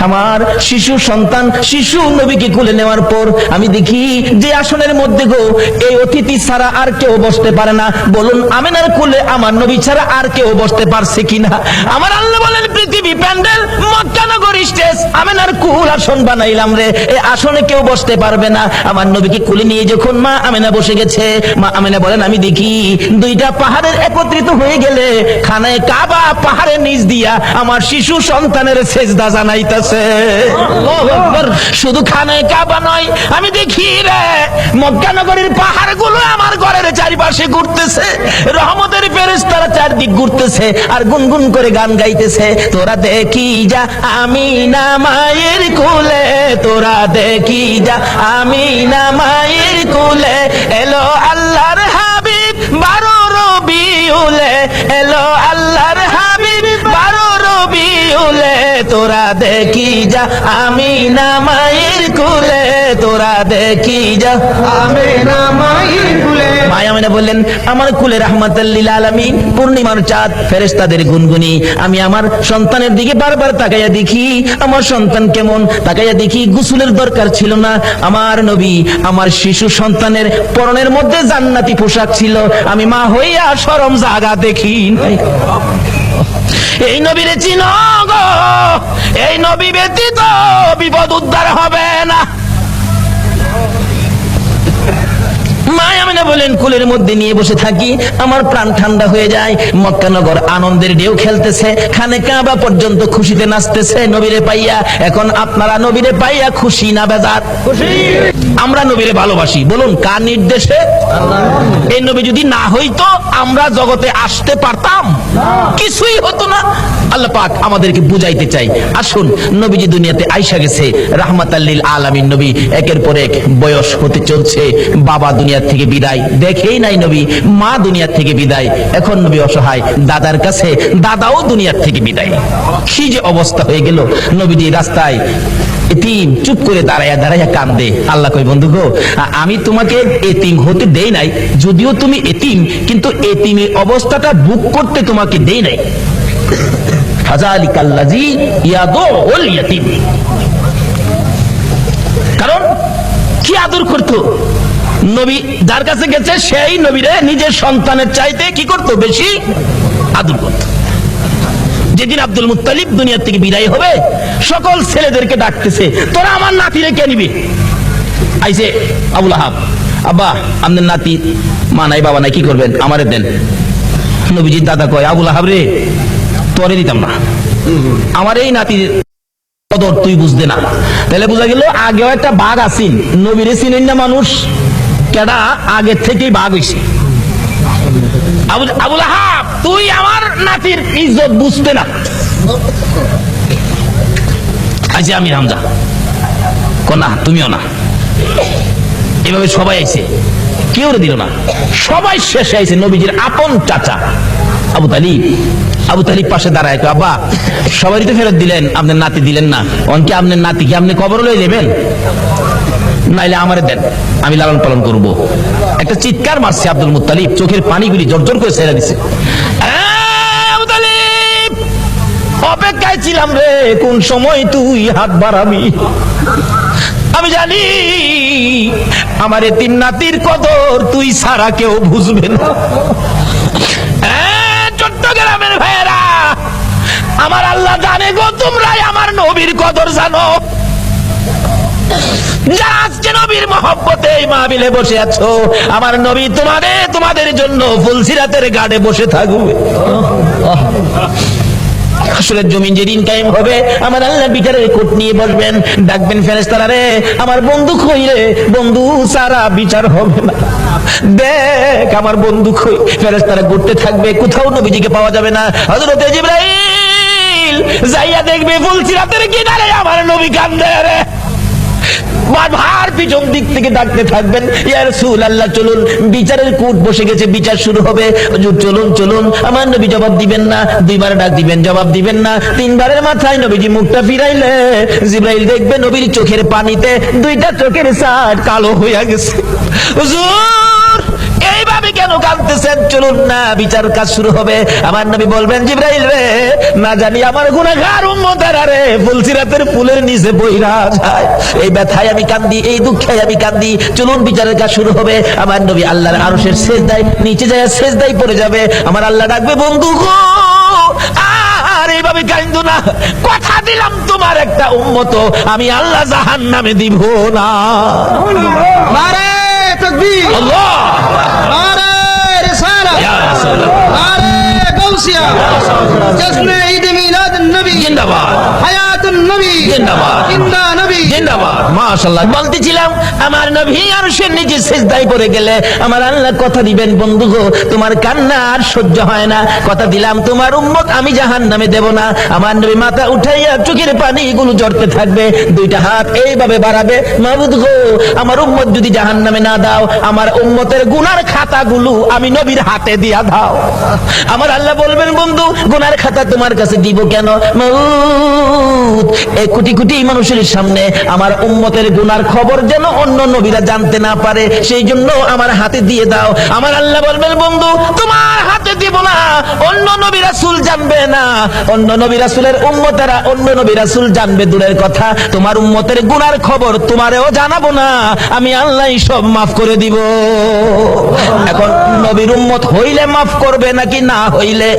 আমার শিশু সন্তান শিশু নবীকে কোলে নেওয়ার পর আমি দেখি যে আসনের মধ্যে গো এই অতিথি ছাড়া আর কেউ বসতে পারে না। বলুন আমেনার কোলে আমার নবী ছাড়া আর কেউ বসতে পারছে কিনা? আমার আল্লাহ বলেন পৃথিবী প্যান্ডেল, মক্কানগর স্টেজ, আমেনার কুল আসন বানাইলাম রে, এই আসনে কেউ বসতে পারবে না। আমার নবীকে কোলে নিয়ে যখন মা আমেনা বসে গেছে, মা আমেনা বলেন আমি দেখি 2টা পাহাড়ের একত্রিত হয়ে গেলে খানায় কাবা পাহাড়ের নিচ দিয়া আমার শিশু সন্তানের সেজদা জানাইতেছে। আল্লাহু আকবার। শুধু খানায় কাবা নয়, আমি দেখি রে মক্কানগরের পাহাড়গুলো আমার ঘরের চারিপাশে ঘুরতেছে, রহমতের ফেরেশতারা চারদিক ঘুরতেছে আর গুনগুন করে গান গাইতেছে। তোরা দেখি যা আমিনা মায়ের কোলে, তোরা দেখি যা আমিনা মায়ের কোলে, এলো আল্লাহর হাবিব 12 রবিউলে, এলো আল্লাহর হাবিব 12 রবিউলে, তোরা দেখি যা, আমিনা মায়ের কুলে তোরা দেখি যা, আমিনা মায়ের কুলে। মায়া আমিনা বললেন, আমার কুলে রাহমাতাল লিল আলামিন, পূর্ণিমার চাঁদ, ফেরেশতাদের গুনগুনি। আমি আমার সন্তানের দিকে বারবার তাকাইয়া দেখি, আমার সন্তান কেমন, তাকাইয়া দেখি গোসলের দরকার ছিল না। আমার নবী, আমার শিশু সন্তানের পরনের মধ্যে জান্নাতি পোশাক ছিল, আমি মা হইয়া শরম জাগা দেখি নাই। এই নবীরে চিনো গো, এই নবী ব্যতীত বিপদ উদ্ধার হবে না। মা আমিনা বলেন, কুলের মধ্যে নিয়ে বসে থাকি, আমার প্রাণ ঠান্ডা হয়ে যায়। মক্কা নগর আনন্দের ঢেউ খেলতেছে, খানে কাবা পর্যন্ত খুশিতে নাচতেছে নবীরে পাইয়া। এখন আপনারা নবীরে পাইয়া খুশি না বেজার? খুশি। আমরা নবীরে ভালোবাসি, বলুন কার নির্দেশে? এই নবী যদি না হইতো আমরা জগতে আসতে পারতাম? কিছুই হতো না। আল্লাহ পাক আমাদেরকে বুঝাইতে চাই, আসুন নবীজি দুনিয়াতে আইসা গেছে, রাহমাতাল লিল আলামিন নবী, একের পর এক বয়স হতে চলছে। বাবা দুনিয়া থেকে বিদায়, দেখেই নাই নবী, মা দুনিয়া থেকে বিদায়, এখন নবী অসহায়, দাদার কাছে, দাদাও দুনিয়ার থেকে বিদায়। কি যে অবস্থা হয়ে গেল, নবীজি রাস্তায় এতিম চুপ করে দাঁড়াইয়া দাঁড়াইয়া কান্দে। আল্লাহ কই, বন্ধু গো, আমি তোমাকে এতিম হতে দেই নাই, যদিও তুমি এতিম, কিন্তু এতিমের অবস্থাটা বুক করতে তোমাকে দেই নাই। ফাযালিকাল্লাযী ইয়াদুল ইয়াতীম, কারণ কি আদর করতো নবী, যার কাছে গেছে সেই নবীরে নিজের সন্তানের চাইতে কি করতো, বেশি আদর করত। যেদিন আব্দুল মুত্তালিব দুনিয়া থেকে বিদায় হবে, সকল ছেলেদেরকে ডাকতেছে, তোরা আমার নাতিরে কে নিবি? আইছে আবু লাহাব, আব্বা আপনার নাতি, মা নাই বাবা নাই, কি করবেন, আমারে দেন। নবীজির দাদা কয়, আবু লাহাব রে, তোরে দিতাম না, আমার এই নাতির কদর তুই বুঝতে না। তাহলে বোঝা গেল আগেও একটা বাঘ আসিন, নবীরে চিনেন না মানুষ, কেডা আগের থেকেই বাঘ হইছে। আবু লাহাব, তুই আমার নাতির ইজ্জত বুঝতে না। আজ আমি হামজা না, তুমিও না, এভাবে সবাই আইছে, কেউ দিল না, সবাই শেষে আইছে নবীজির আপন চাচা আবু তালিব। আবু তালিব পাশে দাঁড়ায়, আব্বা সবারই তো ফেরত দিলেন, আপনার নাতি দিলেন না, অনকে আপনার নাতি কি আপনি কবর লয়ে যাবেন? নাইলে আমারে দেন, আমি লালন পালন করব। একটা চিৎকার মারছে আব্দুল মুত্তালিব, চোখের পানিগুলি জর্জর করে ছেড়ে দিছে। আবু তালিব, অপেক্ষায় ছিলাম রে, কোন সময় তুই হাত বাড়াবি। আমি জানি আমার এতিম নাতির কদর তুই ছাড়া কেউ বুঝবে না। চট্টগ্রামের ভাইয়েরা, আমার আল্লাহ জানে গো, তোমরাই আমার নবীর কদর জানো। যারা আজকে নবীর মহব্বতে এই মাহফিলে বসে আছো, আমার নবী তোমাদের জন্য ফুলসিরাতের ঘাটে বসে থাকবে। আসলের জমিন যেদিন কায়েম হবে, আমার আল্লাহ বিচারের কোট নিয়ে বসবেন, ডাকবেন ফেরেশতারা, রে আমার বন্ধু কই রে, বন্ধু সারা বিচার হবে না, দেখ আমার বন্ধু কই। ফেরেশতারা ঘুরতে থাকবে, কোথাও নবীজিকে পাওয়া যাবে না। হযরতে জিবরাইল যাইয়া দেখবে ফুলসিরাতের কিনারে আমার নবী কান্দে রে। ভার পিছন দিক থেকে ডাকতে থাকবেন, ইয়া রাসূলুল্লাহ চলুন, বিচারের কোট বসে গেছে, বিচার শুরু হবে, হুজুর চলুন চলুন। আমার নবী জবাব দিবেন না, দুইবার ডাক দিবেন, জবাব দিবেন না, তিনবারের মাথায় নবীজি মুখটা ফিরাইলে জিবরাইল দেখবে নবীর চোখের পানিতে দুইটা চোখের সাইড কালো হয়ে গেছে। হুজুর এইভাবে কেন কাঁদতেছেন, চলুন না, বিচার কাজ শুরু হবে। আমার নবী বলবেন, জিবরাইল রে, না জানি আমার গুনাহগার উম্মতেরা রে ফুলসিরাতের ফুলের নিচে বইরা যায়, এই ব্যথায় আমি কান্দি, এই দুঃখে আমি কান্দি, চলুন বিচারের কাজ শুরু হবে। আমার নবী আল্লাহর আরশের সিজদায় নিচে যায়, সিজদায় পড়ে যাবে। আমার আল্লাহ ডাকবে, বন্ধু গো, আর এইভাবে কান্দো না, কথা দিলাম তোমার একটা উম্মত আমি আল্লাহ জাহান্নামে দিব না। নারে তাকবীর, আল্লাহ, নারে রিসালাত, নারে গাউসিয়া, জশ্নে ঈদ মিলাদুন নবী জিন্দাবাদ, হায়াতুন নবী জিন্দাবাদ, জিন্দা নবী জিন্দাবাদ। মাশাআল্লাহ। বলতেছিলাম, আমার নবী আরশের নিচে সিজদায় পড়ে গেলে আমার আল্লাহ কথা দিবেন, বন্ধু গো, তোমার কান্না আর সহ্য হয় না, কথা দিলাম তোমার উম্মত আমি জাহান্নামে দেব না। আমার নবী মাথা উঠাইয়া চোখের পানিগুলো ঝরতে থাকবে, দুইটা হাত এইভাবে বাড়াবে, মাবুদ গো, আমার উম্মত যদি জাহান্নামে না দাও, আমার উম্মতের গুনার খাতাগুলো আমি নবীর হাতে দিয়া দাও। আমার আল্লাহ বলবেন, বন্ধু গুনার খাতা তোমার কাছে দিব কেন? মাউত, এই কোটি কোটি মানুষের সামনে আমার উম্মতের গুনার খবর যেন অন্য নবীরা জানতে না পারে, সেই জন্য আমার হাতে দিয়ে দাও। আমার আল্লাহ বলবেন, বন্ধু তোমার হাতে দিব না, অন্য নবী রাসূল জানবে না, অন্য নবী রাসূলের উম্মতেরা অন্য নবী রাসূল জানবে দূরের কথা, তোমার উম্মতের গুনার খবর তোমারেও জানাবো না, আমি আল্লাহই সব মাফ করে দিব। এখন নবীর উম্মত হইলে মাফ করবে নাকি না হইলে?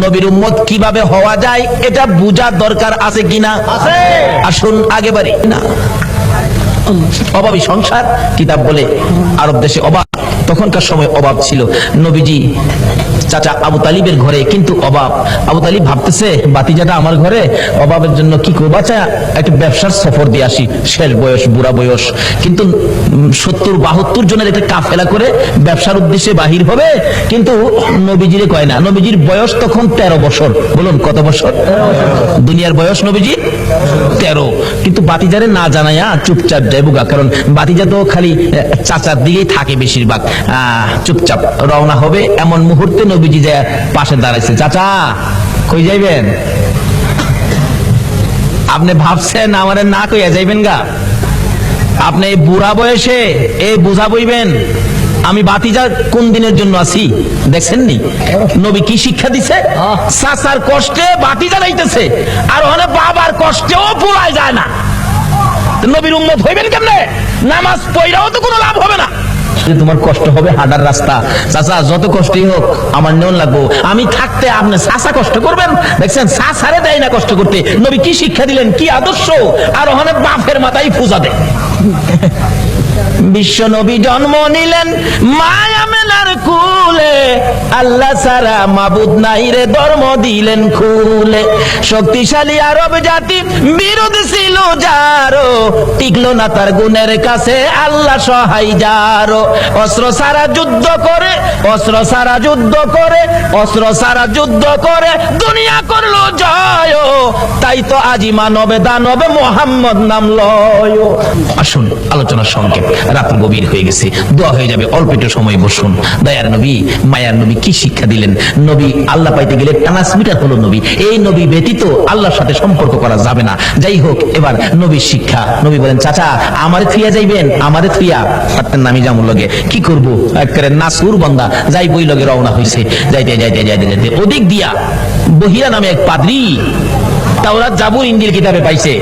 নবীর উম্মত কিভাবে হওয়া যায় এটা বুঝার দরকার আছে কিনা? আসুন আগে বাড়ি না। অভাবী সংসার কিতাব বলে আরব দেশে অভাব, তখনকার সময় অভাব ছিল। নবীজি চাচা আবু তালিবের ঘরে কিন্তু অভাব। আবু তালিব ভাবতেছে বাতিজাটা আমার ঘরে, অভাবের জন্য কি করবো, আচ্ছা একটা ব্যবসার সফর দিয়ে আসি, শেষ বয়স, বুড়া বয়স, কিন্তু 70-72 জনের একটা কাফেলা করে ব্যবসার উদ্দেশ্যে বাহির হবে, কিন্তু নবীজিরে কয় না। নবীজির বয়স তখন 13 বছর। বলুন কত বছর? দুনিয়ার বয়স নবীজি 13, কিন্তু বাতিজারে না জানাইয়া চুপচাপ যাইবুগা, কারণ বাতিজা তো খালি চাচার দিকেই থাকে বেশিরভাগ, চুপচাপ রওনা হবে। এমন মুহূর্তে নবীজি যায় পাশে দাঁড়াইছে, চাচা কই যাইবেন? আপনি ভাবছেন আমারে না কইয়া যাইবেন গা? আপনি এই বুড়া বয়সে এই বোঝা বইবেন আমি বাতিজা কোন দিনের জন্য আছি? দেখছেন নি নবী কি শিক্ষা দিছে? চাচার কষ্টে বাতিজা যাইতেছে, আর ওখানে বাবার কষ্টেও পুরাই যায় না। নবীর উম্মত হইবেন কেমনে? নামাজ পড়াও তো কোনো লাভ হবে না। তোমার কষ্ট হবে হাঁটার রাস্তা, চাচা যত কষ্টই হোক আমার নিয়ন লাগবো, আমি থাকতে আপনি চাচা কষ্ট করবেন? দেখছেন চাচারে দেয় না কষ্ট করতে। নবী কি শিক্ষা দিলেন, কি আদর্শ! আর ওখানে বাপের মাথায় পূজা দেয়। বিশ্ব নবী জন্ম নিলেন মায়া মেলার কুলে, আল্লাহ সারা মাবুদ নাই রে ধর্ম দিলেন খুলে। শক্তিশালী আরব জাতি বিরোধী ছিল যারো, টিকলো না তার গুণের কাছে আল্লাহ সহায় যারো। অস্ত্র সারা যুদ্ধ করে, অস্ত্র সারা যুদ্ধ করে, অস্ত্র সারা যুদ্ধ করে দুনিয়া করলো জয়, তাই তো আজি মানবে দানবে মোহাম্মদ নাম লয়। আসুন আলোচনার সংক্ষেপ, রাত গভীর হয়ে গেছে, দোয়া হয়ে যাবে, অল্প একটু সময় বসুন। দয়ার নবী মায়ার নবী কি শিক্ষা দিলেন? নবী আল্লাহ পাইতে গেলে ট্রান্সমিটার হলো নবী, এই নবী ব্যতীত আল্লাহর সাথে সম্পর্ক করা যাবে না। যাই হোক, এবার নবীর শিক্ষা। নবী বলেন, চাচা আমারে থুইয়া যাইবেন? আমারে থুইয়া পারতেন না, আমি যেমন লগে কি করবো, একেবারে নাসুর বান্দা যাই বই লগে রওনা হয়েছে। যাইতে যাইতে যাইতে যাইতে ওদিক দিয়া বহিরা নামে এক পাদ্রী তাওরাত জাবুর ইনজিল কিতাবে পাইছে।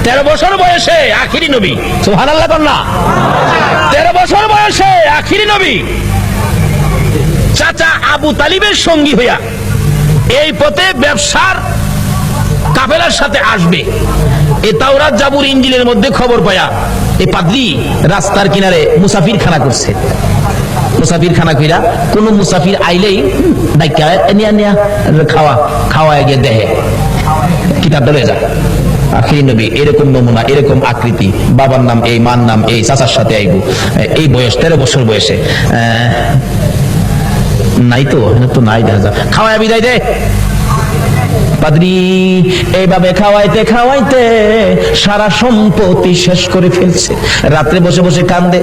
13 বছর বয়সে আখিরি নবী, সুবহানাল্লাহ কন্যা, 13 বছর বয়সে আখিরি নবী চাচা আবু তালিবের সঙ্গী হইয়া এই পথে ব্যবসার কাফেলার সাথে আসবে। এই তাওরাত জাবুর ইনজিলের মধ্যে খবর পায়া এই পাদ্রী রাস্তার কিনারে মুসাফির খানা করছে। মুসাফির খানা কইরা কোন মুসাফির আইলেই ডাইকা নিয়া নিয়া খাওয়া খাওয়া গিয়ে দেহে কিতাব ধরে যা। আখিরি নবী এরকম নমুনা, এরকম আকৃতি, বাবার নাম এই, মার নাম এই, চাচার সাথে আইব, এই বয়স 13 বছর বয়সে। নাই তো তো নাই, দেখা যা খাওয়ায় বিদায় দে। পাদ্রী এইভাবে খাওয়াইতে খাওয়াইতে সারা সম্পত্তি শেষ করে ফেলছে। রাত্রে বসে বসে কান্দে,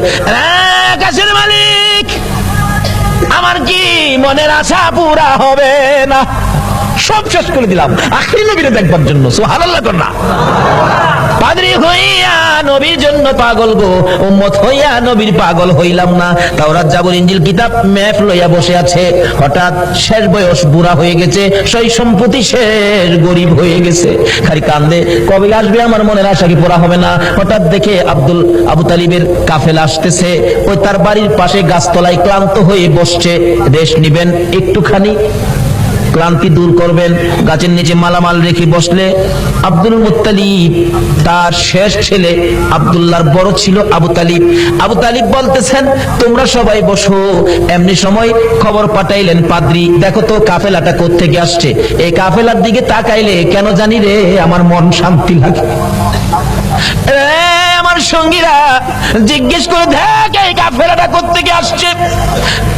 গাছের মালিক আমার কি মনের আশা পুরা হবে না, সব শেষ করে দিলাম আখিরি নবীরে দেখবার জন্য। সুবহানাল্লাহ কন্যা। পাদ্রী হইয়া নবীর জন্য পাগল গো, উম্মত হইয়া নবীর পাগল হইলাম না। তাওরাত জাবুর ইনজিল কিতাব ম্যাপ লইয়া বসে আছে, হঠাৎ শেষ বয়স, বুড়া হয়ে গেছে, সেই সম্পত্তি শেষ, গরিব হয়ে গেছে, খালি কান্দে কবে আসবে আমার মনের আশা কি পুরা হবে না। হঠাৎ দেখে আবু তালিবের কাফেলা আসতেছে, ওই তার বাড়ির পাশে গাছতলায় ক্লান্ত হয়ে বসছে। রেস্ট নিবেন একটুখানি, ক্লান্তি দূর করবেন, গাছের নিচে মালামাল রেখে বসলে আব্দুল মুত্তালিব তার শেষ ছেলে আব্দুল্লাহর বড় ছিল আবু তালিব। আবু তালিব বলতেছেন তোমরা সবাই বসো। এমনি সময় খবর পাঠাইলেন পাদ্রী, দেখো তো কাফেলাটা কোত্থেকে আসছে। এই কাফেলার দিকে তাকাইলে কেন জানি রে আমার মন শান্তি লাগে। আমার সঙ্গীরা জিজ্ঞেস করে দেখ এই কাফেলাটা কোত্থেকে আসছে?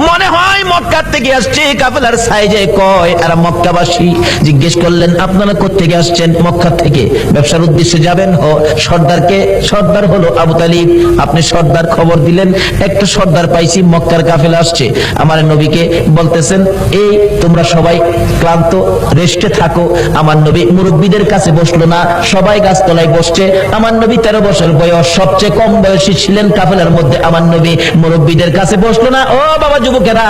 মনে হয় মক্কা থেকে আসছে। কাফেলার সাইজে কয় আর মক্কাবাসী জিজ্ঞেস করলেন, আপনারা কোত্থেকে আসছেন? মক্কা থেকে। ব্যবসার উদ্দেশ্যে যাবেন? ও সর্দারকে, সর্দার হলো আবু তালিব। আপনি সর্দার, খবর দিলেন একটা সর্দার পাইছি, মক্কার কাফেলা আসছে। আমার নবীকে বলতেছেন, এই তোমরা সবাই ক্লান্ত, রেস্টে থাকো। আমার নবী মুরব্বীদের কাছে বসলো না, সবাই গাছতলায় বসছে। আমার নবী 13 বছর বয়স, সবচেয়ে কম বয়সী ছিলেন কাফেলার মধ্যে। আমার নবী মুরব্বীদের কাছে বসলো না। ও বাবা যুবকেরা,